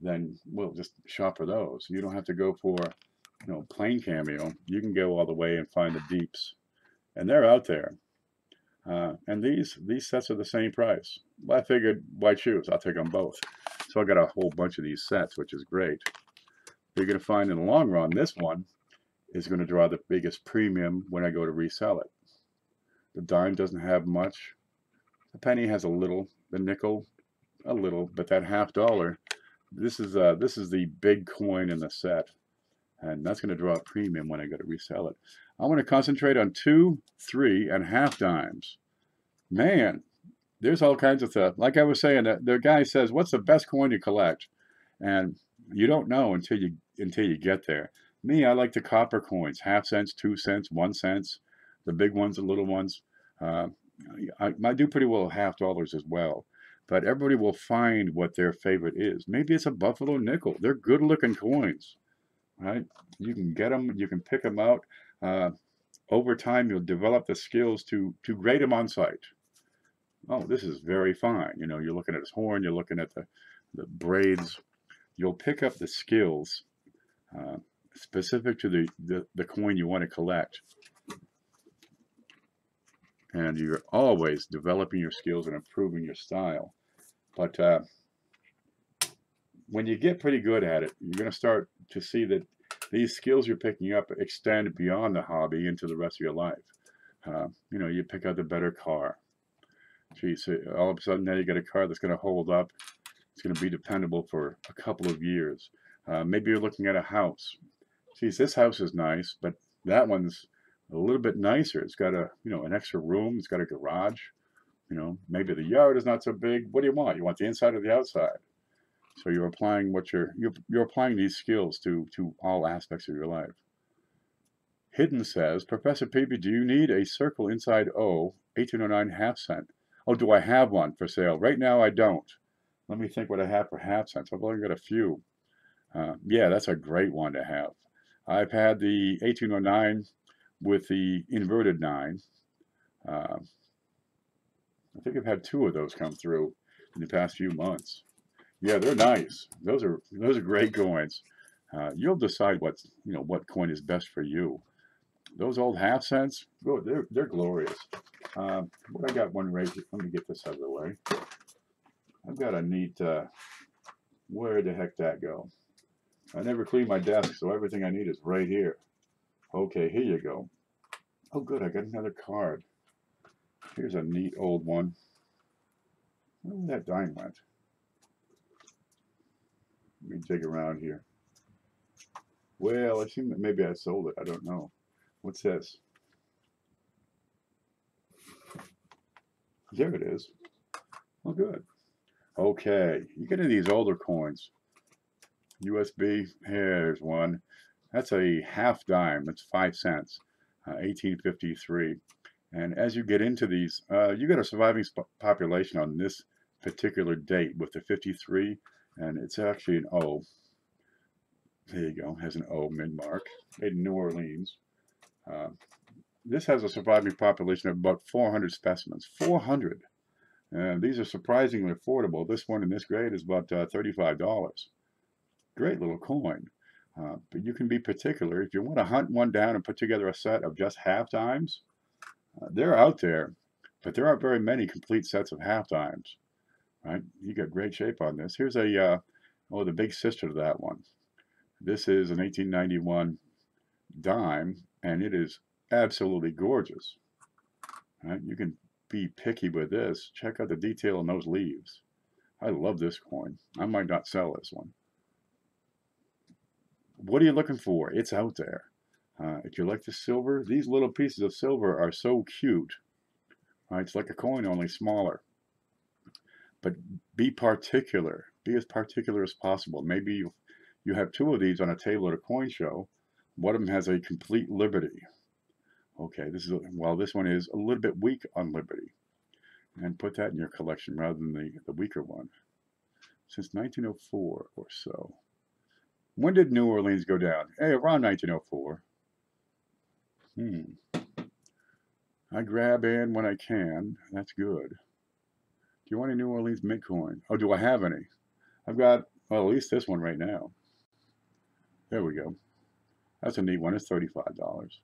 then well, just shop for those. You don't have to go for plain cameo. You can go all the way and find the deeps, and they're out there. And these sets are the same price. Well, I figured, why choose? I'll take them both. So I got a whole bunch of these sets, which is great. You're going to find in the long run, this one is going to draw the biggest premium when I go to resell it. The dime doesn't have much. The penny has a little. The nickel, a little. But that $50, this is the big coin in the set. And that's going to draw a premium when I go to resell it. I want to concentrate on 2, 3, and half dimes. Man, there's all kinds of stuff. Like I was saying, the guy says, "What's the best coin to collect?" And you don't know until you get there. Me, I like the copper coins, half cents, 2 cents, 1 cent, the big ones, the little ones. I do pretty well at $50 as well. But everybody will find what their favorite is. Maybe it's a buffalo nickel. They're good-looking coins. Right? You can get them, you can pick them out. Over time, you'll develop the skills to grade them on site. Oh, this is very fine. You're looking at his horn, you're looking at the braids. You'll pick up the skills specific to the coin you want to collect. And you're always developing your skills and improving your style. But when you get pretty good at it, you're going to start to see that these skills you're picking up extend beyond the hobby into the rest of your life. You pick out the better car. Geez, all of a sudden now you got a car that's going to hold up. It's going to be dependable for a couple of years. Maybe you're looking at a house. Geez, this house is nice, but that one's a little bit nicer. It's got an extra room. It's got a garage. Maybe the yard is not so big. What do you want? You want the inside or the outside? So you're applying you're applying these skills to all aspects of your life. Hidden says, Professor Peavy, do you need a circle inside O, 1809 half cent? Oh, do I have one for sale? Right now I don't. Let me think what I have for half cents. I've only got a few. Yeah, that's a great one to have. I've had the 1809 with the inverted 9. I think I've had 2 of those come through in the past few months. Yeah, they're nice. Those are great coins. You'll decide what coin is best for you. Those old half cents, oh, they're glorious. I got one right here. Let me get this out of the way. I've got a neat. Where the heck that go? I never clean my desk, so everything I need is right here. Okay, here you go. Oh, good. I got another card. Here's a neat old one. Where that dime went? Let me dig around here. Well, I think that maybe I sold it. I don't know. What's this? There it is. Oh, good. Okay, you get into these older coins. USB, here's one. That's a half dime. That's 5 cents. 1853. And as you get into these, you got a surviving population on this particular date with the 53, and it's actually an O. There you go. Has an O mid-mark. Made in New Orleans. This has a surviving population of about 400 specimens. 400. And these are surprisingly affordable. This one in this grade is about $35. Great little coin. But you can be particular. If you want to hunt one down and put together a set of just half dimes, they're out there, but there aren't very many complete sets of half dimes. Right? You got great shape on this. Here's the big sister to that one. This is an 1891 dime, and it is absolutely gorgeous. Right? You can be picky with this. Check out the detail on those leaves. I love this coin. I might not sell this one. What are you looking for? It's out there. If you like the silver, these little pieces of silver are so cute. It's like a coin, only smaller. But be particular. Be as particular as possible. Maybe you have two of these on a table at a coin show. One of them has a complete liberty. Okay, this one is a little bit weak on liberty. And put that in your collection rather than the weaker one. Since 1904 or so. When did New Orleans go down? Hey, around 1904. I grab in when I can. That's good. Do you want any New Orleans mint coin? Oh, do I have any? I've got, well, at least this one right now. There we go. That's a neat one. It's $35.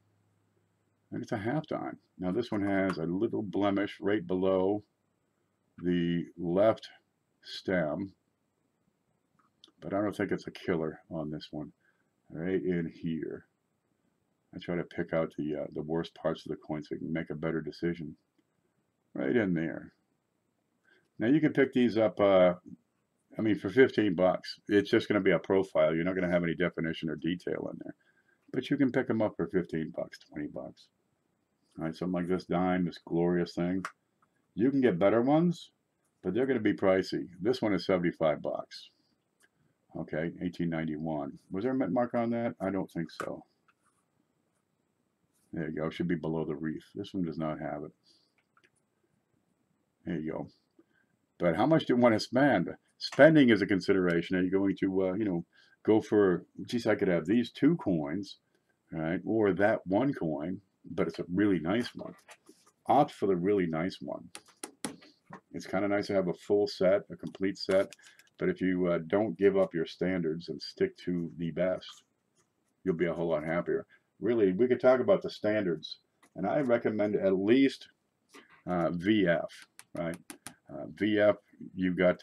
And it's a half dime. Now this one has a little blemish right below the left stem. But I don't think it's a killer on this one. Right in here. I try to pick out the worst parts of the coin so you can make a better decision. Right in there. Now you can pick these up, I mean, for 15 bucks. It's just going to be a profile. You're not going to have any definition or detail in there. But you can pick them up for 15 bucks, 20 bucks. All right, something like this dime, this glorious thing. You can get better ones, but they're going to be pricey. This one is 75 bucks. Okay, 1891. Was there a mint mark on that? I don't think so. There you go. Should be below the wreath. This one does not have it. There you go. But how much do you want to spend? Spending is a consideration. Are you going to, go for, geez, I could have these two coins, right? Or that one coin, but it's a really nice one. Opt for the really nice one. It's kind of nice to have a full set, a complete set. But if you don't give up your standards and stick to the best, you'll be a whole lot happier. Really, we could talk about the standards. And I recommend at least VF, right? VF, you've got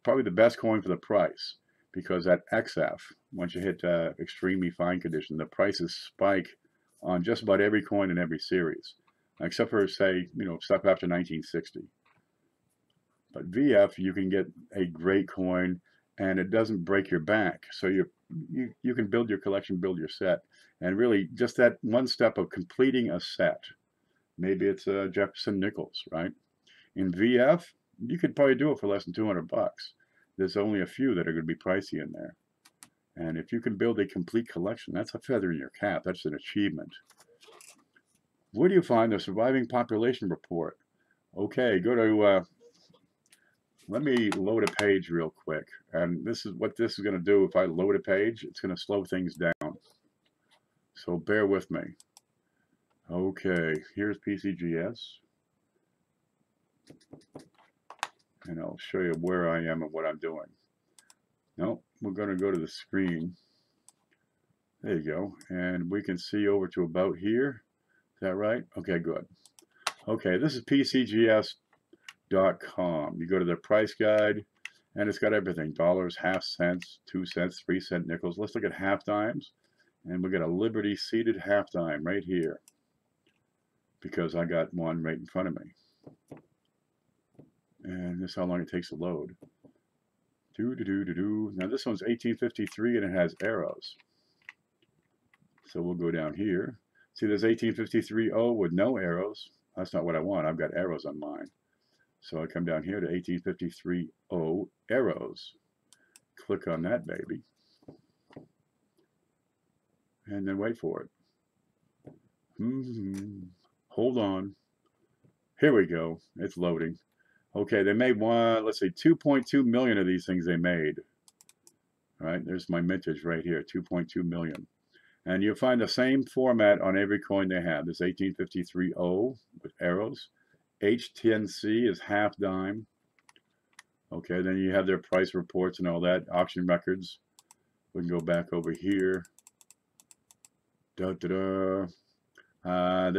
probably the best coin for the price. Because at XF, once you hit extremely fine condition, the prices spike on just about every coin in every series. Except for, say, stuff after 1960. But VF, you can get a great coin, and it doesn't break your bank. So you can build your collection, build your set, and really just that one step of completing a set. Maybe it's Jefferson Nichols, right? In VF, you could probably do it for less than 200 bucks. There's only a few that are going to be pricey in there. And if you can build a complete collection, that's a feather in your cap. That's an achievement. Where do you find the surviving population report? Okay, go to let me load a page real quick. And this is what this is going to do. If I load a page, it's going to slow things down. So bear with me. Okay, here's PCGS. And I'll show you where I am and what I'm doing. No, we're going to go to the screen. There you go. And we can see over to about here. Is that right? Okay, good. Okay, this is PCGS.com. You go to their price guide, and it's got everything. Dollars, half cents, 2 cents, 3 cent nickels. Let's look at half dimes. And we got a Liberty seated half dime right here. Because I got one right in front of me. And this is how long it takes to load. Now this one's 1853 and it has arrows. So we'll go down here. See, there's 1853-0 with no arrows. That's not what I want. I've got arrows on mine. So I come down here to 1853-0 arrows. Click on that baby. And then wait for it. Hold on. Here we go. It's loading. Okay, they made let's say 2.2 million of these things they made. All right, there's my mintage right here, 2.2 million. And you'll find the same format on every coin they have. This 1853-0 with arrows. H10C is half dime. Okay, then you have their price reports and all that, auction records. We can go back over here. They're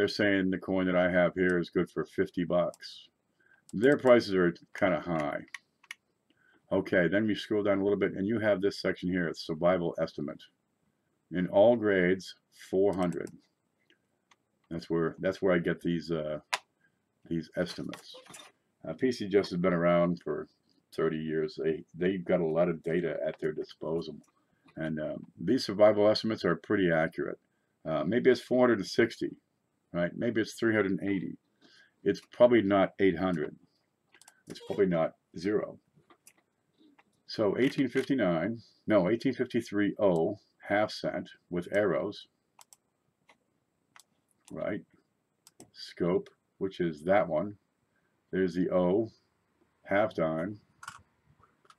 saying the coin that I have here is good for 50 bucks. Their prices are kind of high. Okay, then we scroll down a little bit, and you have this section here. It's survival estimate. In all grades, 400. That's where I get these estimates. PC Just has been around for 30 years. They've got a lot of data at their disposal, and these survival estimates are pretty accurate. Maybe it's 460, right? Maybe it's 380. It's probably not 800. It's probably not 0. So 1859, no, 1853 O, half cent with arrows, right? Scope, which is that one. There's the O, half dime,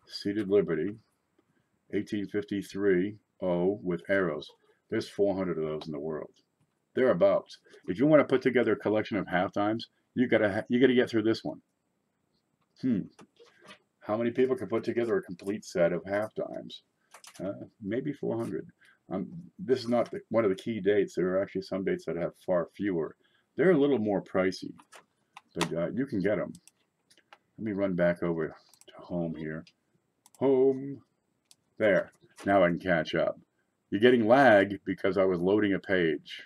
Seated Liberty, 1853 O with arrows. There's 400 of those in the world. Thereabouts. If you want to put together a collection of half dimes, you gotta get through this one. How many people can put together a complete set of half dimes? Maybe 400. This is not one of the key dates. There are actually some dates that have far fewer. They're a little more pricey, but you can get them. Let me run back over to home here. Home. There. Now I can catch up. You're getting lag because I was loading a page.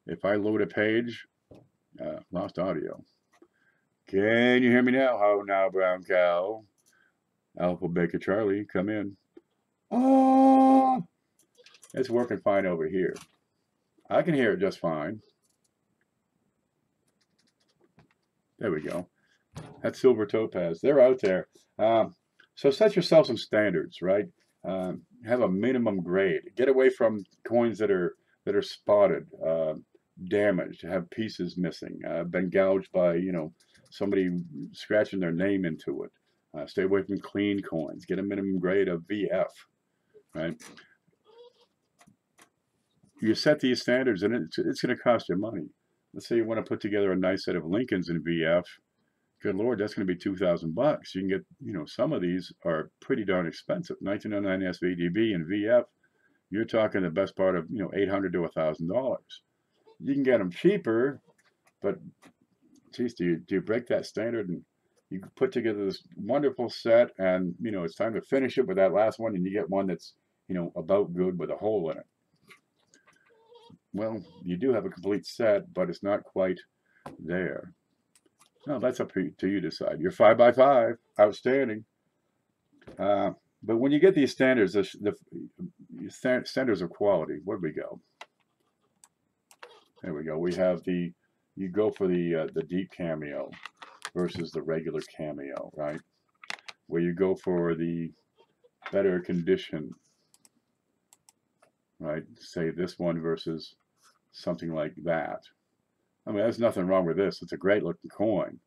If I load a page, lost audio. Can you hear me now? How now, brown cow? Alpha Baker Charlie, come in. Oh, it's working fine over here. I can hear it just fine. There we go. That's Silver Topaz. They're out there. So set yourself some standards, right? Have a minimum grade. Get away from coins that are spotted, damaged, have pieces missing, been gouged by somebody scratching their name into it. Stay away from clean coins. Get a minimum grade of VF, right? You set these standards, and it's going to cost you money. Let's say you want to put together a nice set of Lincolns in VF. Good Lord, that's going to be $2,000. You can get, some of these are pretty darn expensive. 1909 SVDB and VF, you're talking the best part of, $800 to $1,000. You can get them cheaper, but geez, do you break that standard and you put together this wonderful set, and it's time to finish it with that last one, and you get one that's about good with a hole in it. Well, you do have a complete set, but it's not quite there. No, that's up to you to decide. You're 5 by 5, outstanding. But when you get these standards, the standards of quality, where do we go? There we go. We have you go for the deep cameo versus the regular cameo, right? Where you go for the better condition, right? Say this one versus something like that. I mean, there's nothing wrong with this. It's a great looking coin.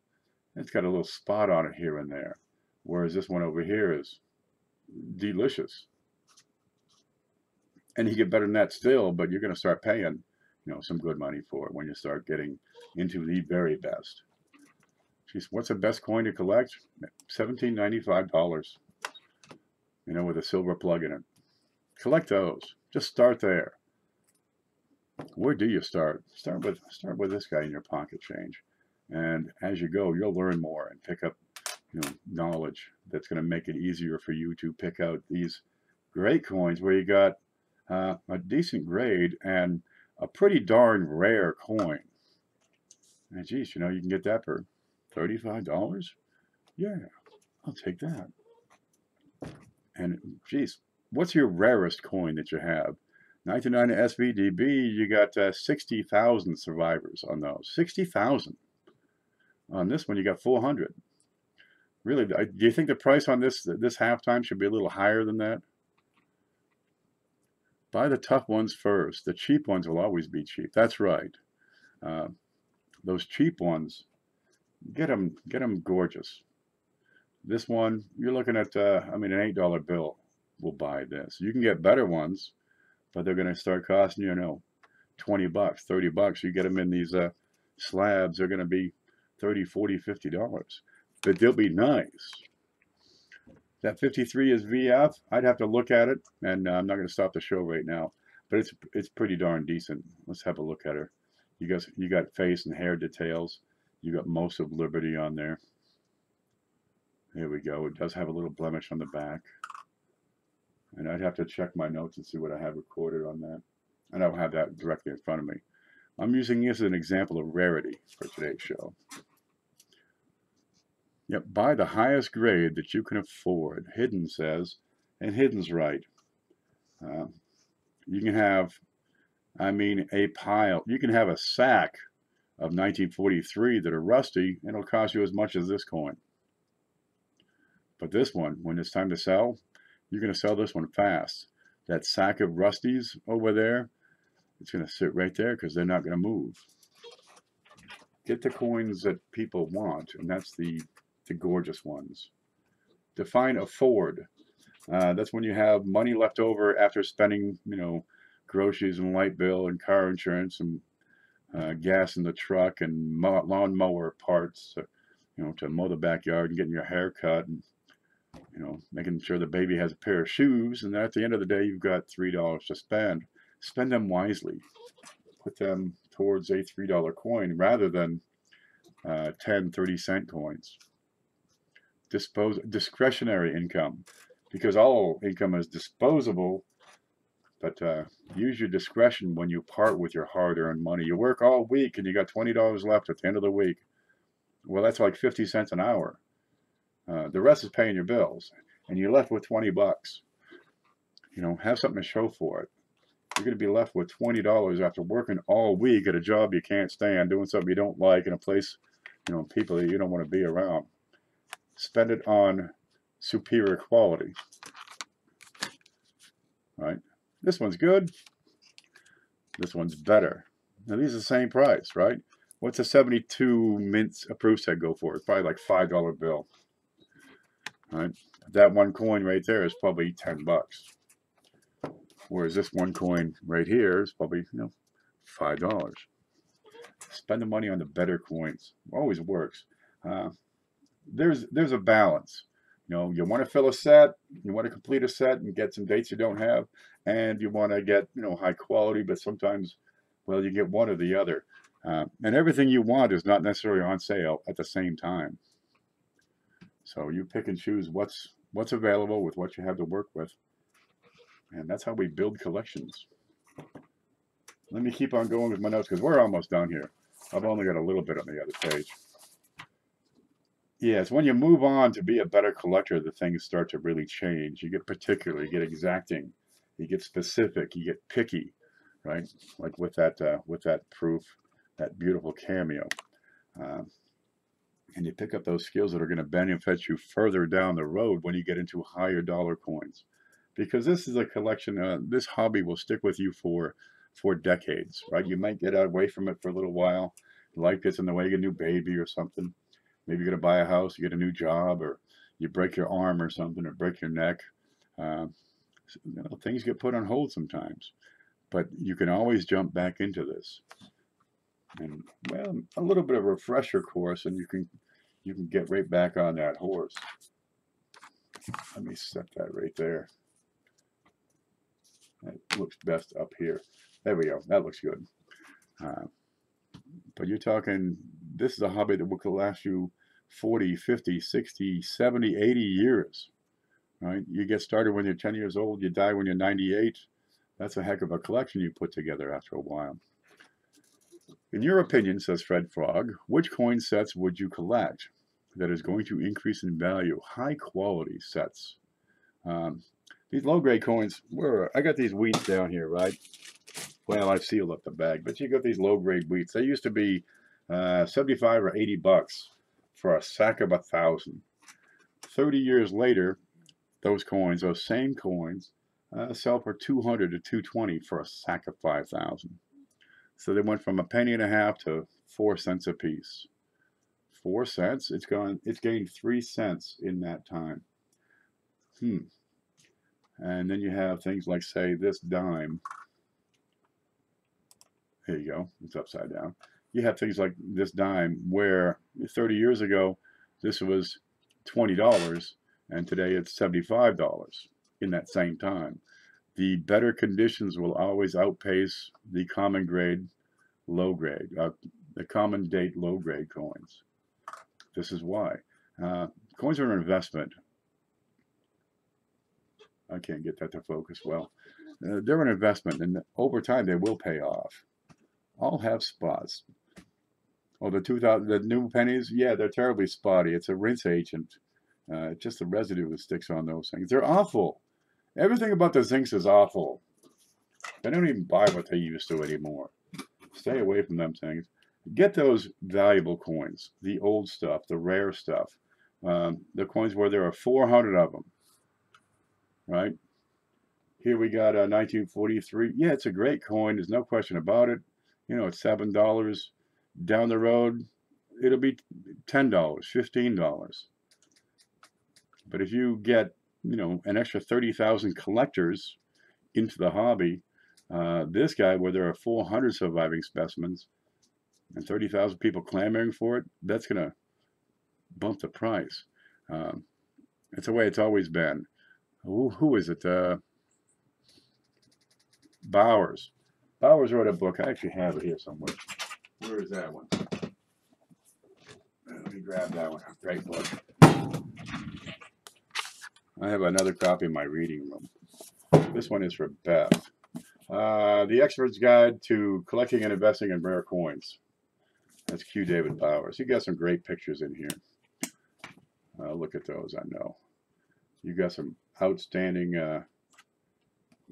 It's got a little spot on it here and there. Whereas this one over here is delicious. And you get better than that still, but you're going to start paying, some good money for it when you start getting into the very best. Geez, what's the best coin to collect? $17.95, with a silver plug in it. Collect those. Just start there. Where do you start? Start with this guy in your pocket change, and as you go, you'll learn more and pick up, knowledge that's going to make it easier for you to pick out these great coins where you got a decent grade and a pretty darn rare coin. And geez, you can get that for $35. Yeah, I'll take that. And geez, what's your rarest coin that you have? 1909 SVDB, you got 60,000 survivors on those. 60,000. On this one, you got 400. Really, do you think the price on this halftime should be a little higher than that? Buy the tough ones first. The cheap ones will always be cheap. That's right. Those cheap ones, get them gorgeous. This one, you're looking at, an $8 bill will buy this. You can get better ones, but they're going to start costing you, $20, $30. You get them in these slabs, they're going to be $30, $40, $50. But they'll be nice. That 53 is VF. I'd have to look at it, and I'm not going to stop the show right now. But it's pretty darn decent. Let's have a look at her. You got face and hair details. You got most of Liberty on there. Here we go. It does have a little blemish on the back. And I'd have to check my notes and see what I have recorded on that. I don't have that directly in front of me. I'm using this as an example of rarity for today's show. Yep, buy the highest grade that you can afford. Hidden says, and Hidden's right. You can have I mean, a pile. You can have a sack of 1943 that are rusty, and it'll cost you as much as this coin. But this one, when it's time to sell, you're going to sell this one fast. That sack of rusties over there, it's going to sit right there because they're not going to move. Get the coins that people want, and that's the gorgeous ones. Define afford. That's when you have money left over after spending, groceries and light bill and car insurance and gas in the truck and lawn mower parts, to mow the backyard and getting your hair cut and, making sure the baby has a pair of shoes. And then at the end of the day, you've got $3 to spend. Spend them wisely. Put them towards a $3 coin rather than 10, 30-cent coins. Discretionary income, because all income is disposable, but use your discretion when you part with your hard-earned money. You work all week and you got $20 left at the end of the week. Well, that's like 50 cents an hour. The rest is paying your bills, and you're left with 20 bucks. Have something to show for it. You're going to be left with $20 after working all week at a job you can't stand, doing something you don't like in a place, people that you don't want to be around. Spend it on superior quality. Right? This one's good. This one's better. Now these are the same price, right? What's a 72 mint approved set go for? It's probably like $5 bill. Right? That one coin right there is probably 10 bucks. Whereas this one coin right here is probably, $5. Spend the money on the better coins. Always works. There's a balance. You want to fill a set, you want to complete a set and get some dates you don't have, and you want to get, high quality, but sometimes, well, you get one or the other. And everything you want is not necessarily on sale at the same time. So you pick and choose what's available with what you have to work with. And that's how we build collections. Let me keep on going with my notes because we're almost done here. I've only got a little bit on the other page. Yeah, it's when you move on to be a better collector that things start to really change. You get particular, you get exacting, you get specific, you get picky, right? Like with that proof, that beautiful cameo. And you pick up those skills that are going to benefit you further down the road when you get into higher dollar coins. Because this is a collection, this hobby will stick with you for decades, right? You might get away from it for a little while. Life gets in the way, you get a new baby or something. Maybe you're going to buy a house, you get a new job, or you break your arm or something, or break your neck. Things get put on hold sometimes. But you can always jump back into this. And, well, a little bit of a refresher course, and you can get right back on that horse. Let me set that right there. That looks best up here. There we go. That looks good. But you're talking, this is a hobby that will last you 40, 50, 60, 70, 80 years. Right? You get started when you're 10 years old, you die when you're 98. That's a heck of a collection you put together after a while. In your opinion, says Fred Frog, which coin sets would you collect that is going to increase in value? High quality sets. These low-grade coins, I got these wheats down here, right? Well, I've sealed up the bag, but you got these low-grade wheats. They used to be 75 or 80 bucks for a sack of 1,000. 30 years later, those same coins, sell for 200 to 220 for a sack of 5,000. So they went from a penny and a half to 4 cents a piece. 4 cents? It's gained 3 cents in that time. And then you have things like, say, this dime. Here you go. It's upside down. You have things like this dime where 30 years ago, this was $20, and today it's $75 in that same time. The better conditions will always outpace the common grade, low grade, the common date low grade coins. This is why. Coins are an investment. I can't get that to focus well. They're an investment, and over time they will pay off. All have spots. Oh, the new pennies, yeah, they're terribly spotty. It's a rinse agent. Just the residue that sticks on those things. They're awful. Everything about the zincs is awful. They don't even buy what they used to anymore. Stay away from them things. Get those valuable coins, the old stuff, the rare stuff, the coins where there are 400 of them, right? Here we got a 1943. Yeah, it's a great coin. There's no question about it. You know, it's $7. Down the road, it'll be $10, $15. But if you get, you know, an extra 30,000 collectors into the hobby, this guy, where there are 400 surviving specimens and 30,000 people clamoring for it, that's going to bump the price. It's the way it's always been. Who is it? Bowers. Bowers wrote a book. I actually have it here somewhere. Where is that one? Let me grab that one. Great book. I have another copy in my reading room. This one is for Beth. The Expert's Guide to Collecting and Investing in Rare Coins. That's Q. David Bowers. You got some great pictures in here. Look at those, I know. You got some outstanding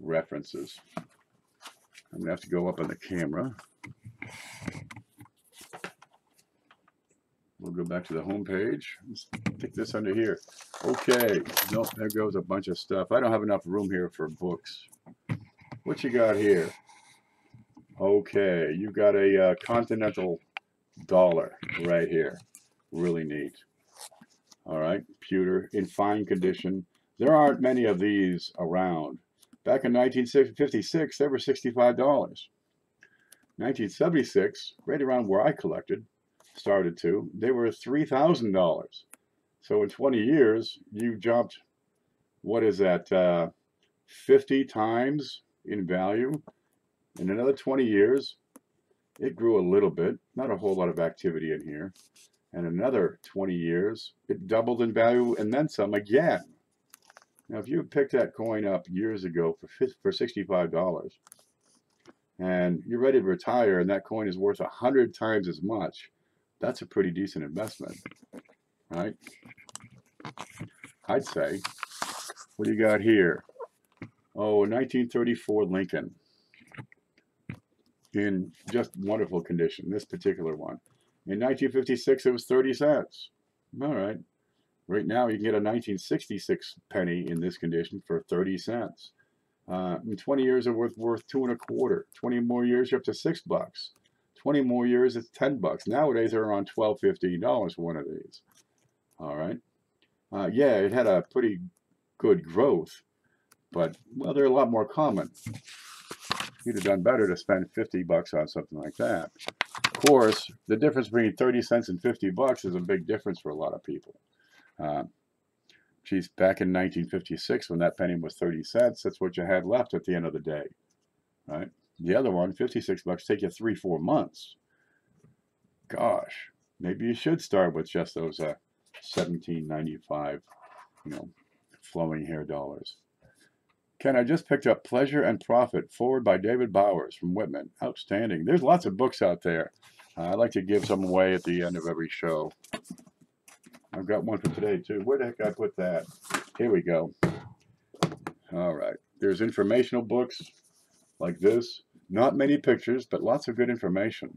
references. I'm going to have to go up on the camera. We'll go back to the home page. Let's stick this under here. Okay. Nope, there goes a bunch of stuff. I don't have enough room here for books. What you got here? Okay, you got a continental dollar right here. Really neat. All right, pewter in fine condition. There aren't many of these around. Back in 1956, they were $65. 1976, right around where I started to, they were $3,000. So in 20 years, you jumped, what is that, 50 times in value. In another 20 years, it grew a little bit, not a whole lot of activity in here. And another 20 years, it doubled in value and then some again. Now, if you picked that coin up years ago for $65 and you're ready to retire and that coin is worth 100 times as much, that's a pretty decent investment, right? I'd say. What do you got here? Oh, 1934 Lincoln. In just wonderful condition, this particular one. In 1956, it was 30 cents. All right. Right now, you can get a 1966 penny in this condition for 30 cents. In 20 years, it's worth 2 1/4. 20 more years, you're up to $6. 20 more years, it's $10. Nowadays, they're around $12, $15 for one of these. All right. Yeah, it had a pretty good growth, but, well, they're a lot more common. You'd have done better to spend $50 on something like that. Of course, the difference between 30 cents and $50 is a big difference for a lot of people. Geez, back in 1956, when that penny was 30 cents, that's what you had left at the end of the day, right? The other one, $56, take you 3-4 months. Gosh, maybe you should start with just those $17.95, you know, flowing hair dollars. Ken, I just picked up Pleasure and Profit, forward by David Bowers from Whitman. Outstanding. There's lots of books out there. I like to give some away at the end of every show. I've got one for today, too. Where the heck did I put that? Here we go. All right. There's informational books like this. Not many pictures, but lots of good information.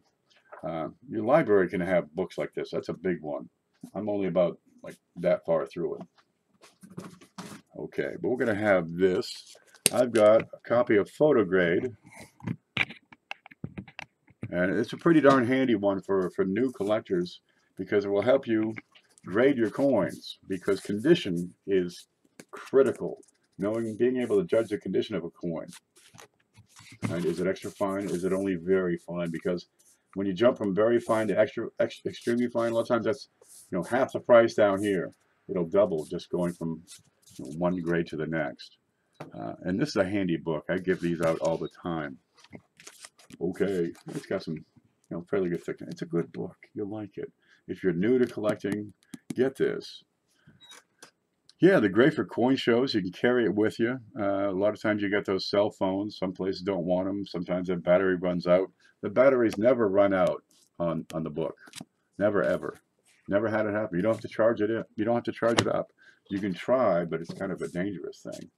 Your library can have books like this. That's a big one. I'm only about like that far through it. Okay, but we're going to have this. I've got a copy of Photograde. And it's a pretty darn handy one for new collectors because it will help you grade your coins because condition is critical. Being able to judge the condition of a coin. Right? Is it extra fine? Is it only very fine? Because when you jump from very fine to extremely fine, a lot of times that's half the price down here. It'll double just going from one grade to the next. And this is a handy book. I give these out all the time. Okay, it's got some fairly good thickness. It's a good book. You'll like it. If you're new to collecting, get this. Yeah, they're great for coin shows. You can carry it with you. A lot of times you get those cell phones. Some places don't want them. Sometimes the battery runs out. The batteries never run out on the book. Never, ever. Never had it happen. You don't have to charge it in. You don't have to charge it up. You can try, but it's kind of a dangerous thing.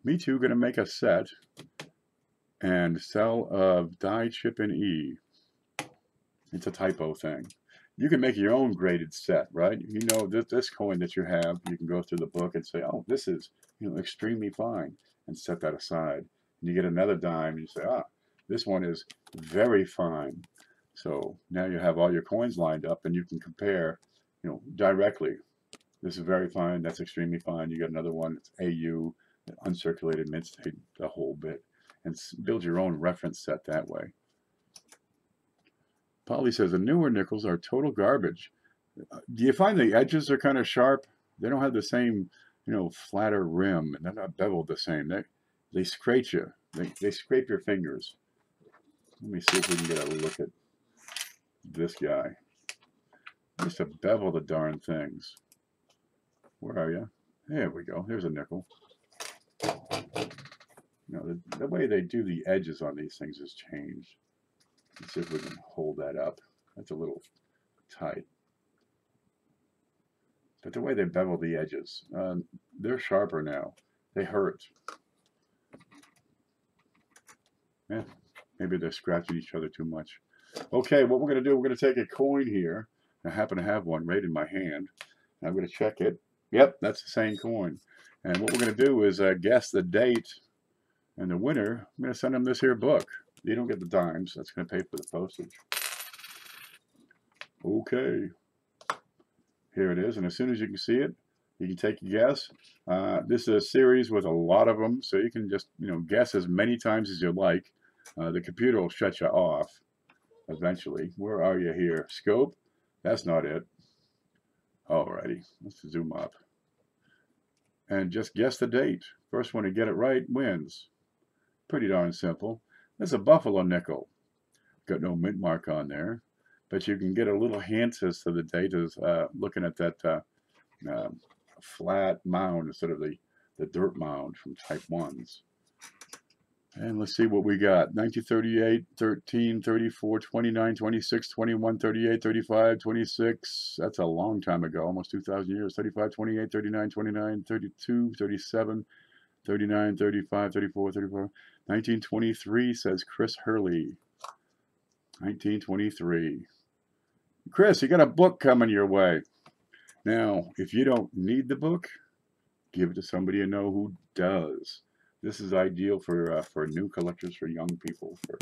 Me too, going to make a set and sell of die chip and E. It's a typo thing. You can make your own graded set, right? You know, this coin that you have, you can go through the book and say, oh, this is, you know, extremely fine, and set that aside. And you get another dime and you say, ah, this one is very fine. So now you have all your coins lined up and you can compare, you know, directly. This is very fine, that's extremely fine. You get another one, it's AU, uncirculated mint state, the whole bit, and build your own reference set that way. Polly says the newer nickels are total garbage. Do you find the edges are kind of sharp? They don't have the same, you know, flatter rim, and they're not beveled the same. They scrape you. They scrape your fingers. Let me see if we can get a look at this guy. Just to bevel the darn things. Where are you? There we go. There's a nickel. You know, the way they do the edges on these things has changed. Let's see if we can hold that up. That's a little tight. But the way they bevel the edges, they're sharper now. They hurt. Yeah, maybe they're scratching each other too much. Okay, what we're going to do, we're going to take a coin here. I happen to have one right in my hand. I'm going to check it. Yep, that's the same coin. And what we're going to do is guess the date. And the winner, I'm going to send them this here book. You don't get the dimes. That's going to pay for the postage. Okay. Here it is. And as soon as you can see it, you can take a guess. This is a series with a lot of them, so you can just, you know, guess as many times as you like. The computer will shut you off eventually. Where are you here? Scope? That's not it. Alrighty. Let's zoom up. And just guess the date. First one to get it right wins. Pretty darn simple. There's a buffalo nickel. Got no mint mark on there, but you can get a little hint as to the date is looking at that flat mound instead of the dirt mound from type 1s. And let's see what we got. 1938, 13, 34, 29, 26, 21, 38, 35, 26. That's a long time ago, almost 2,000 years. 35, 28, 39, 29, 32, 37, 39, 35, 34, 34. 1923, says Chris Hurley. 1923. Chris, you got a book coming your way. Now, if you don't need the book, give it to somebody you know who does. This is ideal for new collectors, for young people, for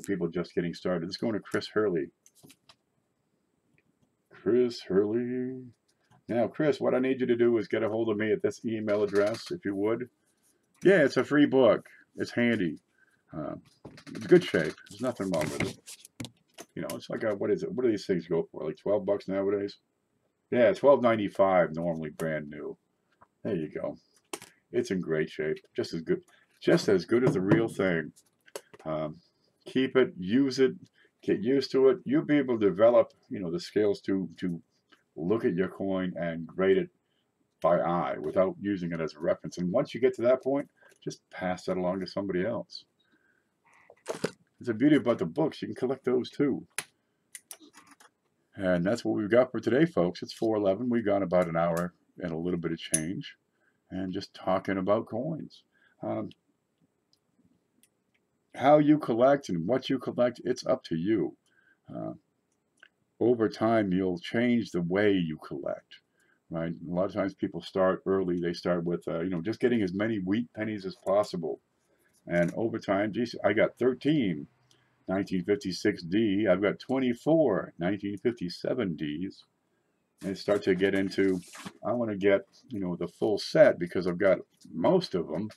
people just getting started. Let's go to Chris Hurley. Chris Hurley. Now, Chris, what I need you to do is get a hold of me at this email address, if you would. Yeah, it's a free book. It's handy. It's good shape. There's nothing wrong with it. You know, it's like a, what is it? What do these things go for? Like 12 bucks nowadays? Yeah, $12.95 normally brand new. There you go. It's in great shape. Just as good as the real thing. Keep it, use it, get used to it. You'll be able to develop, you know, the skills to look at your coin and grade it by eye without using it as a reference. And once you get to that point, just pass that along to somebody else. It's a beauty about the books. You can collect those too. And that's what we've got for today, folks. It's 4:11. We've got about an hour and a little bit of change. And just talking about coins. How you collect and what you collect, it's up to you. Over time, you'll change the way you collect. Right? A lot of times people start early. They start with, you know, just getting as many wheat pennies as possible. And over time, geez, I got 13 1956D. I've got 24 1957Ds. And start to get into, I want to get, you know, the full set because I've got most of them,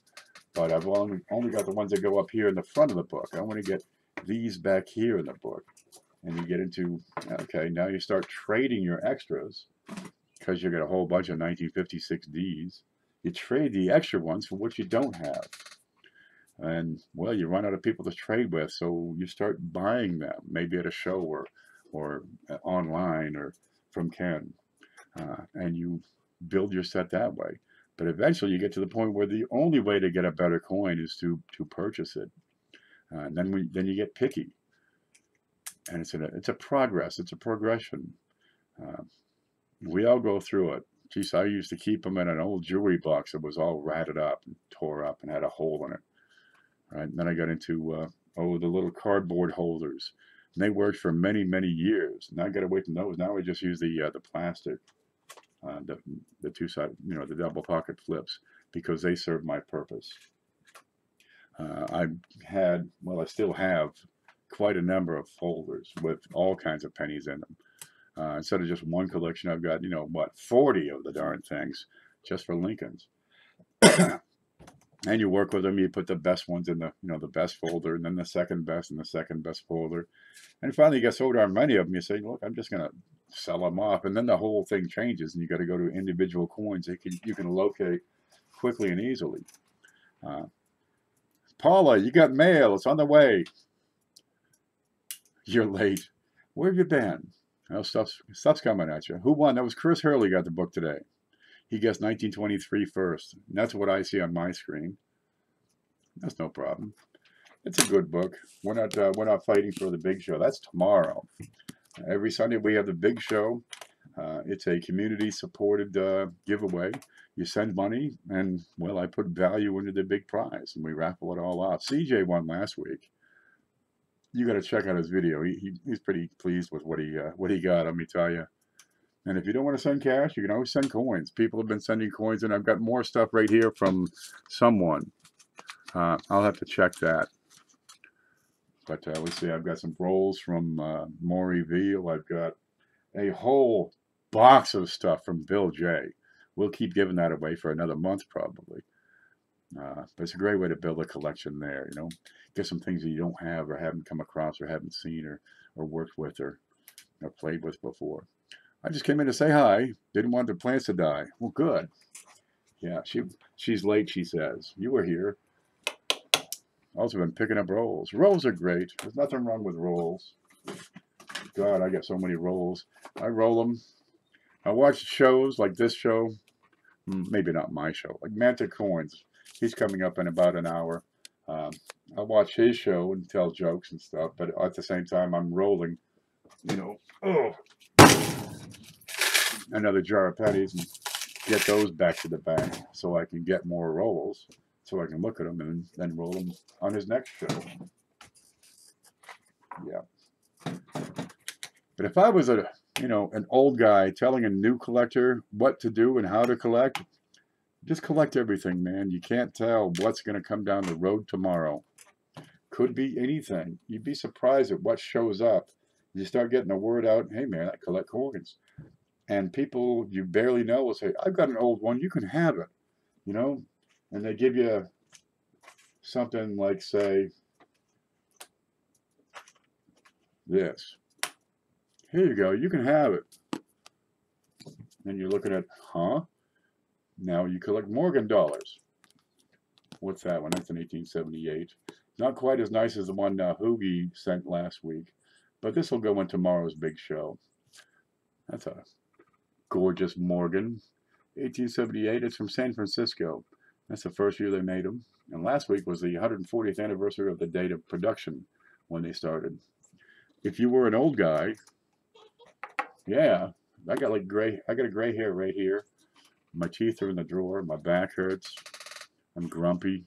but I've only got the ones that go up here in the front of the book. I want to get these back here in the book. And you get into, okay, now you start trading your extras because you get a whole bunch of 1956Ds. You trade the extra ones for what you don't have. And, well, you run out of people to trade with, so you start buying them, maybe at a show or online or from Ken. And you build your set that way. But eventually you get to the point where the only way to get a better coin is to purchase it. And then you get picky. And it's a progress. It's a progression. We all go through it. Geez, I used to keep them in an old jewelry box that was all ratted up and tore up and had a hole in it. Right? And then I got into the little cardboard holders. And they worked for many, many years. Now I got away from those. Now I just use the plastic, the two-side, the double pocket flips, because they serve my purpose. I still have quite a number of folders with all kinds of pennies in them. Instead of just one collection, I've got, 40 of the darn things just for Lincolns. And you work with them, you put the best ones in the best folder, and then the second best in the second best folder. And finally you get so darn many of them, you say, look, I'm just going to sell them off. And then the whole thing changes, and you got to go to individual coins you can locate quickly and easily. Paula, you got mail. It's on the way. You're late. Where have you been? Oh, stuff's coming at you. Who won? That was Chris Hurley got the book today. He guessed 1923 first. And that's what I see on my screen. That's no problem. It's a good book. We're not fighting for the big show. That's tomorrow. Every Sunday we have the big show. It's a community-supported giveaway. You send money, and, well, I put value into the big prize, and we raffle it all off. CJ won last week. You got to check out his video. He's pretty pleased with what he got, let me tell you. And if you don't want to send cash, you can always send coins. People have been sending coins, and I've got more stuff right here from someone. I'll have to check that. But let's see, I've got some rolls from Maury Veal. I've got a whole box of stuff from Bill J. We'll keep giving that away for another month probably. But it's a great way to build a collection there, Get some things that you don't have or haven't come across or haven't seen or worked with or played with before. I just came in to say hi. Didn't want the plants to die. Well, good. Yeah, she's late, she says. You were here. Also been picking up rolls. Rolls are great. There's nothing wrong with rolls. God, I got so many rolls. I roll them. I watch shows like this show. Maybe not my show. Like Manta Coins. He's coming up in about an hour. I watch his show and tell jokes and stuff. But at the same time, I'm rolling, another jar of pennies and get those back to the bank so I can get more rolls. So I can look at them and then roll them on his next show. Yeah. But if I was an old guy telling a new collector what to do and how to collect, just collect everything, man. You can't tell what's going to come down the road tomorrow. Could be anything. You'd be surprised at what shows up. You start getting the word out, hey, man, I collect coins. And people you barely know will say, I've got an old one. You can have it, And they give you something like, say, this. Here you go. You can have it. And you're looking at, huh? Now you collect Morgan dollars. What's that one? That's an 1878. Not quite as nice as the one Hoogie sent last week. But this will go in tomorrow's big show. That's a gorgeous Morgan. 1878. It's from San Francisco. That's the first year they made them. And last week was the 140th anniversary of the date of production when they started. If you were an old guy, yeah, I got a gray hair right here. My teeth are in the drawer. My back hurts. I'm grumpy.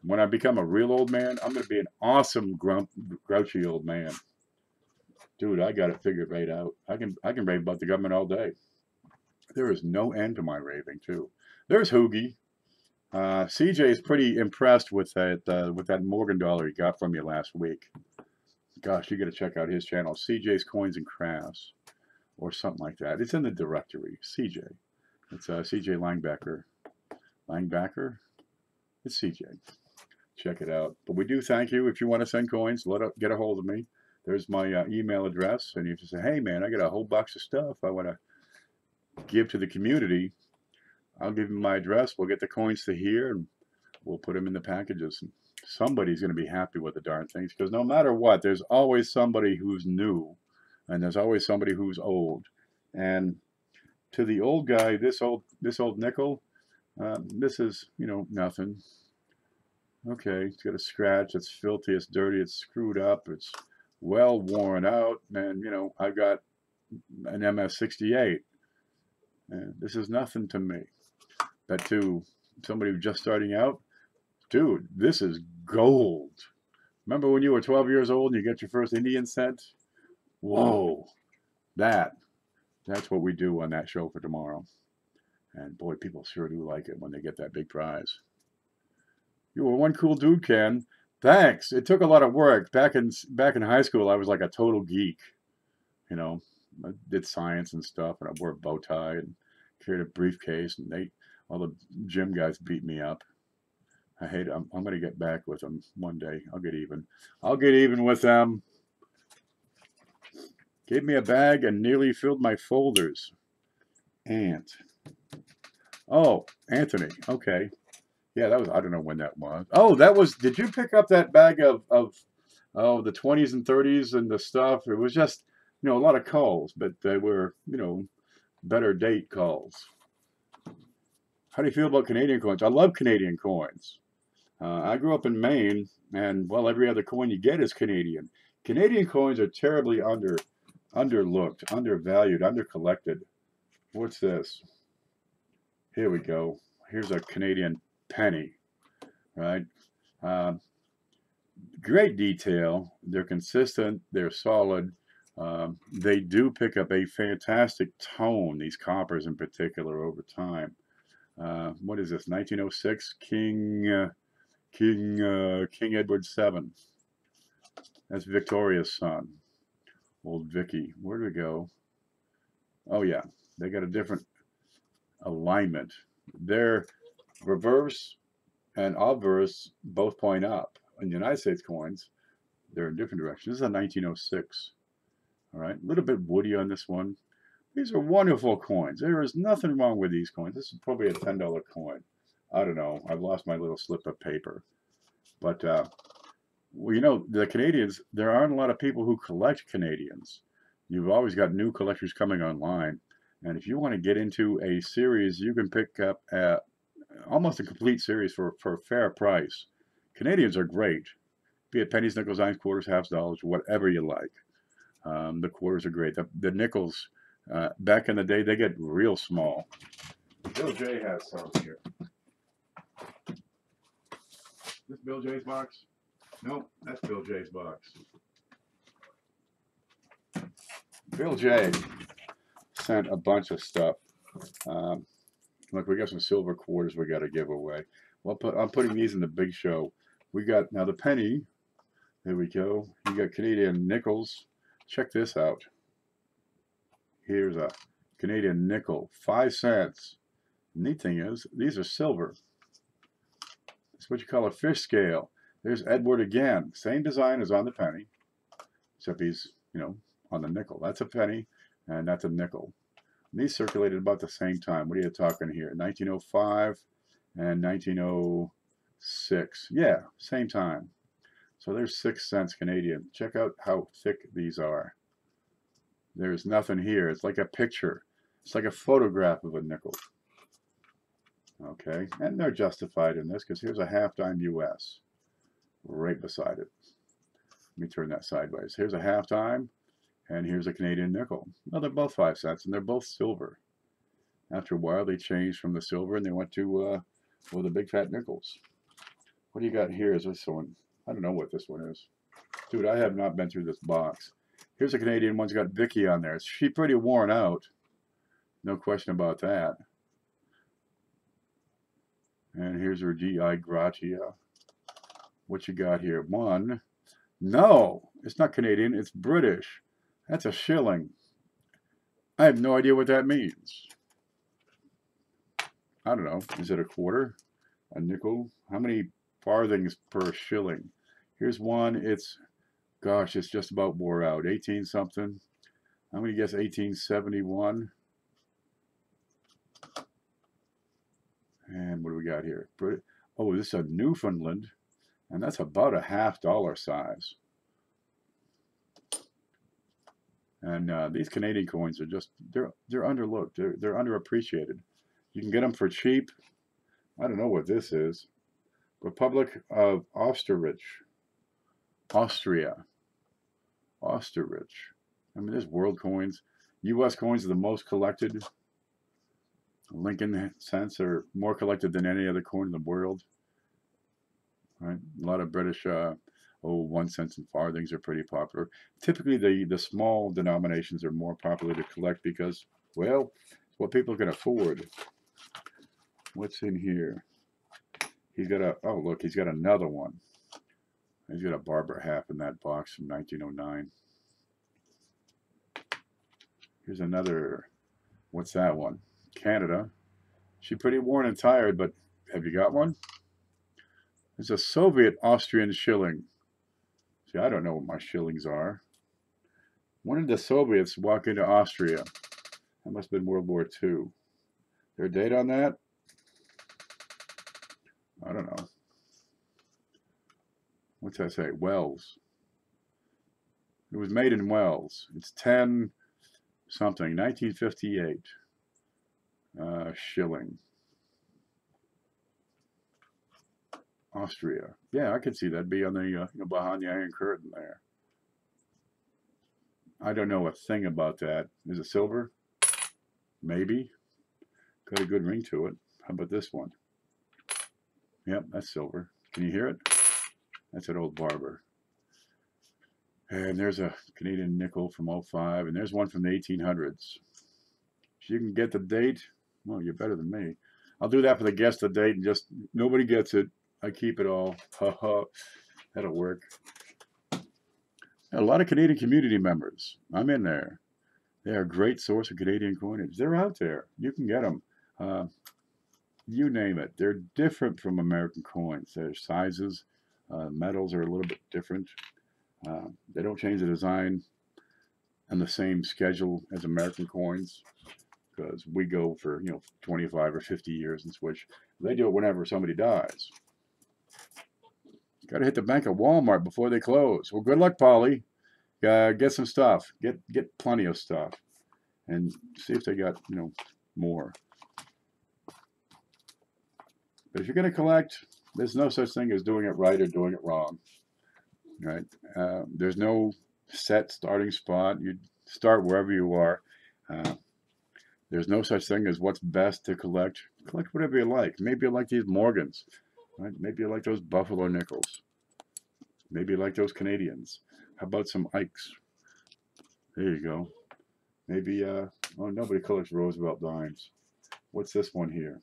When I become a real old man, I'm going to be an awesome grouchy old man. Dude, I got it figured right out. I can rave about the government all day. There is no end to my raving, too. There's Hoogie. CJ is pretty impressed with that Morgan dollar he got from you last week. Gosh, you got to check out his channel, CJ's Coins and Crafts, or something like that. It's in the directory, CJ. It's CJ Langbacker. Langbacker? It's CJ. Check it out. But we do thank you. If you want to send coins, get a hold of me. There's my email address. And if you say, hey, man, I got a whole box of stuff I want to give to the community, I'll give you my address. We'll get the coins to here, and we'll put them in the packages. And somebody's going to be happy with the darn things, because no matter what, there's always somebody who's new, and there's always somebody who's old. And to the old guy, this old nickel, this is, nothing. Okay, it's got a scratch. It's filthy. It's dirty. It's screwed up. It's well worn out. And, I've got an MS-68. And this is nothing to me. But to somebody who's just starting out, dude, this is gold. Remember when you were 12 years old and you get your first Indian set? Whoa, that's what we do on that show for tomorrow. And boy, people sure do like it when they get that big prize. You were one cool dude, Ken. Thanks. It took a lot of work. Back in high school, I was like a total geek. You know, I did science and stuff, and I wore a bow tie and carried a briefcase, and all the gym guys beat me up. I hate them. I'm going to get back with them one day. I'll get even. I'll get even with them. Gave me a bag and nearly filled my folders. Oh, Anthony. Okay. Yeah, that was, I don't know when that was. Oh, did you pick up that bag of the 20s and 30s and the stuff? It was just, a lot of calls, but they were, better date calls. How do you feel about Canadian coins? I love Canadian coins. I grew up in Maine, and, well, every other coin you get is Canadian. Canadian coins are terribly underlooked, undervalued, undercollected. What's this? Here we go. Here's a Canadian penny, right? Great detail. They're consistent. They're solid. They do pick up a fantastic tone, these coppers in particular, over time. What is this? 1906 King Edward VII. That's Victoria's son. Old Vicky. Where do we go? Oh yeah, they got a different alignment. They're reverse and obverse both point up. In the United States coins, they're in different directions. This is a 1906. All right, a little bit woody on this one. These are wonderful coins. There is nothing wrong with these coins. This is probably a $10 coin. I don't know. I've lost my little slip of paper. But, well, the Canadians, there aren't a lot of people who collect Canadians. You've always got new collectors coming online. And if you want to get into a series, you can pick up almost a complete series for a fair price. Canadians are great. Be it pennies, nickels, dimes, quarters, halves, dollars, whatever you like. The quarters are great. The nickels, back in the day, they get real small. Bill J has some here. This Bill J's box? Nope, that's Bill J's box. Bill J sent a bunch of stuff. Look, we got some silver quarters we got to give away. Well, I'm putting these in the big show. We got, now the penny. There we go. You got Canadian nickels. Check this out. Here's a Canadian nickel, 5 cents. Neat thing is, these are silver. It's what you call a fish scale. There's Edward again. Same design as on the penny, except he's, on the nickel. That's a penny, and that's a nickel. And these circulated about the same time. What are you talking here? 1905 and 1906. Yeah, same time. So there's 6 cents Canadian. Check out how thick these are. There's nothing here. It's like a picture. It's like a photograph of a nickel. Okay, and they're justified in this because here's a half dime US right beside it. Let me turn that sideways. Here's a half dime, and here's a Canadian nickel. Well, they're both 5 cents, and they're both silver. After a while, they changed from the silver, and they went to the big fat nickels. What do you got here? Is this one? I don't know what this one is. Dude, I have not been through this box. Here's a Canadian one's got Vicky on there. She's pretty worn out. No question about that. And here's her G.I. Gratia. What you got here? One. No, it's not Canadian. It's British. That's a shilling. I have no idea what that means. I don't know. Is it a quarter? A nickel? How many farthings per shilling? Here's one. It's just about wore out. 18 something. I'm going to guess 1871. And what do we got here? Oh, this is a Newfoundland, and that's about a $50 size. And these Canadian coins are just, they're underlooked. They're underappreciated. You can get them for cheap. I don't know what this is. Republic of Austria. I mean, there's world coins. U.S. coins are the most collected. Lincoln cents are more collected than any other coin in the world. Right? A lot of British 1 cents and farthings are pretty popular. Typically, the small denominations are more popular to collect because, well, it's what people can afford. What's in here? He's got a, oh, look, he's got another one. He's got a Barber half in that box from 1909. Here's another, what's that one? Canada. She's pretty worn and tired, but have you got one? It's a Soviet Austrian shilling. See, I don't know what my shillings are. When did the Soviets walk into Austria? That must have been World War II. There a date on that? I don't know. What's that say? Wells. It was made in Wells. It's 10 something, 1958. Shilling. Austria. Yeah, I could see that be on the behind the Iron Curtain there. I don't know a thing about that. Is it silver? Maybe. Got a good ring to it. How about this one? Yep, that's silver. Can you hear it? That's an old Barber. And there's a Canadian nickel from 05, and there's one from the 1800s. If you can get the date, well, you're better than me. I'll do that for the guess the date, and just nobody gets it. I keep it all. That'll work. A lot of Canadian community members. I'm in there. They are a great source of Canadian coinage. They're out there. You can get them. You name it. They're different from American coins. Their sizes, metals are a little bit different. They don't change the design on the same schedule as American coins because we go for 25 or 50 years and switch. They do it whenever somebody dies. Got to hit the bank at Walmart before they close. Well, good luck, Polly. Get some stuff. Get plenty of stuff, and see if they got more. But if you're going to collect, there's no such thing as doing it right or doing it wrong. Right? There's no set starting spot. You start wherever you are. There's no such thing as what's best to collect. Collect whatever you like. Maybe you like these Morgans. Right? Maybe you like those Buffalo nickels. Maybe you like those Canadians. How about some Ikes? There you go. Maybe, oh, nobody collects Roosevelt dimes. What's this one here?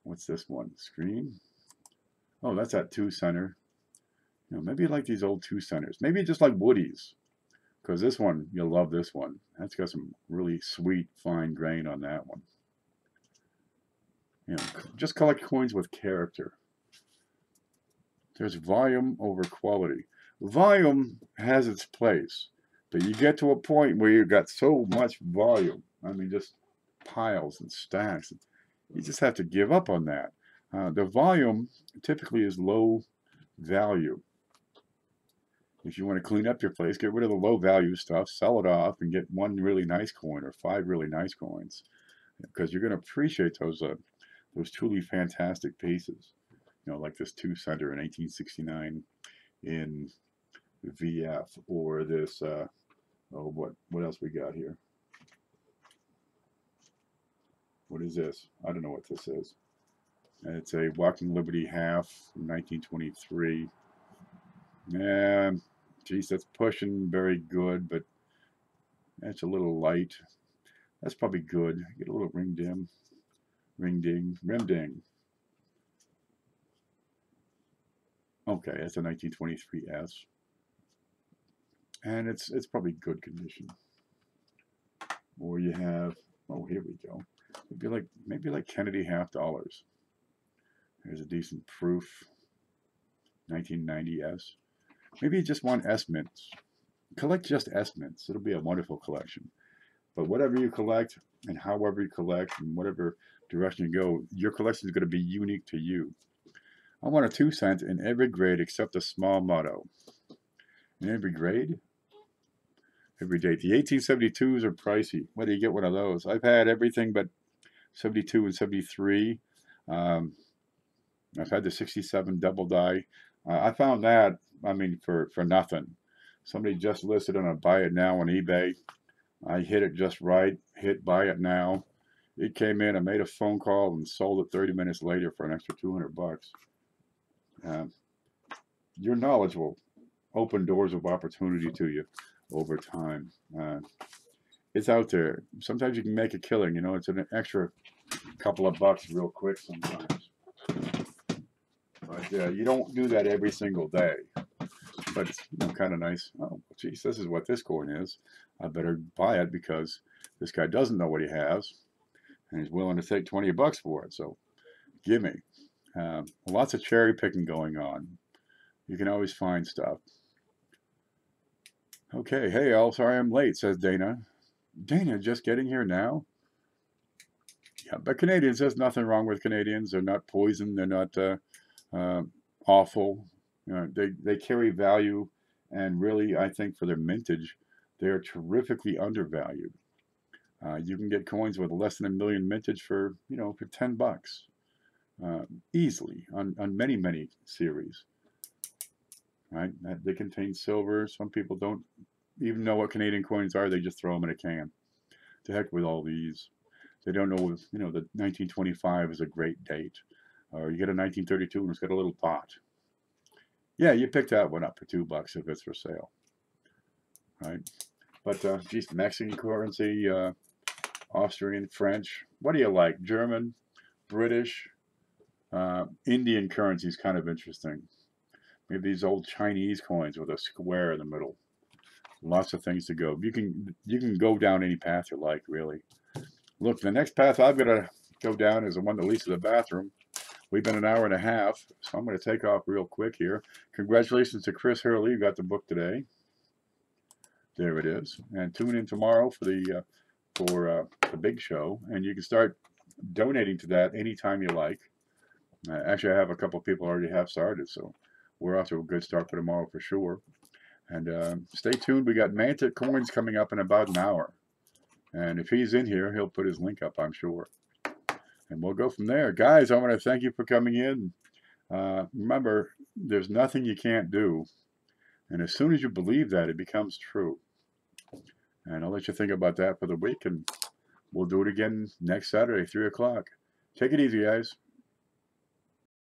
What's this one? Screen? Oh, that's that 2-center. Maybe you like these old 2-centers. Maybe you just like Woodies. Because this one, you'll love this one. That's got some really sweet, fine grain on that one. Just collect coins with character. There's volume over quality. Volume has its place, but you get to a point where you've got so much volume. I mean, just piles and stacks. You just have to give up on that. The volume typically is low value. If you want to clean up your place, get rid of the low value stuff, sell it off, and get 1 really nice coin or 5 really nice coins, because you're going to appreciate those truly fantastic pieces. Like this 2-center in 1869 in VF, or this. What else we got here? What is this? I don't know what this is. It's a Walking Liberty half from 1923. Geez, that's pushing very good, but that's a little light. That's probably good. Get a little ring ding. Okay, that's a 1923 S. And it's probably good condition. Or you have, oh, here we go. Maybe like Kennedy $50. There's a decent proof. 1990 S. Maybe you just want S mints. Collect just S mints. It'll be a wonderful collection. But whatever you collect and however you collect and whatever direction you go, your collection is going to be unique to you. I want a 2-cent in every grade except a small motto. In every grade? Every date. The 1872s are pricey. Whether you get one of those. I've had everything but 72 and 73. I've had the 67 double die. I found that, I mean, for nothing. Somebody just listed on a buy it now on eBay. I hit it just right. Hit buy it now. He came in, I made a phone call and sold it 30 minutes later for an extra 200 bucks. Your knowledge will open doors of opportunity to you over time. It's out there. Sometimes you can make a killing, you know, it's an extra couple of bucks real quick sometimes. But you don't do that every single day. But it's, you know, kind of nice. Oh, geez, this is what this coin is. I better buy it because this guy doesn't know what he has, and he's willing to take 20 bucks for it. So, gimme. Lots of cherry picking going on. You can always find stuff. Okay, hey, all, sorry I'm late, says Dana. Dana, just getting here now? Yeah, but Canadians, there's nothing wrong with Canadians. They're not poison. They're not awful. You know, they carry value, and really, I think for their mintage, they're terrifically undervalued. You can get coins with less than $1 million mintage for, you know, for 10 bucks, easily on many series. Right? They contain silver. Some people don't even know what Canadian coins are. They just throw them in a can. To heck with all these. They don't know, you know, that 1925 is a great date. Or you get a 1932 and it's got a little dot. Yeah, you pick that one up for $2 if it's for sale. Right? But, geez, Mexican currency, Austrian, French. What do you like? German, British, Indian currency is kind of interesting. Maybe these old Chinese coins with a square in the middle. Lots of things to go. You can go down any path you like, really. Look, the next path I'm going to go down is the one that leads to the bathroom. We've been an hour and a half, so I'm going to take off real quick here. Congratulations to Chris Hurley, who got the book today. There it is. And tune in tomorrow for the big show, and you can start donating to that anytime you like. Actually, I have a couple of people already have started, so we're off to a good start for tomorrow for sure. And stay tuned. We got Manta coins coming up in about an hour. And if he's in here, he'll put his link up, I'm sure. And we'll go from there. Guys, I want to thank you for coming in. Remember, there's nothing you can't do. And as soon as you believe that, it becomes true. And I'll let you think about that for the week. And we'll do it again next Saturday, 3 o'clock. Take it easy, guys.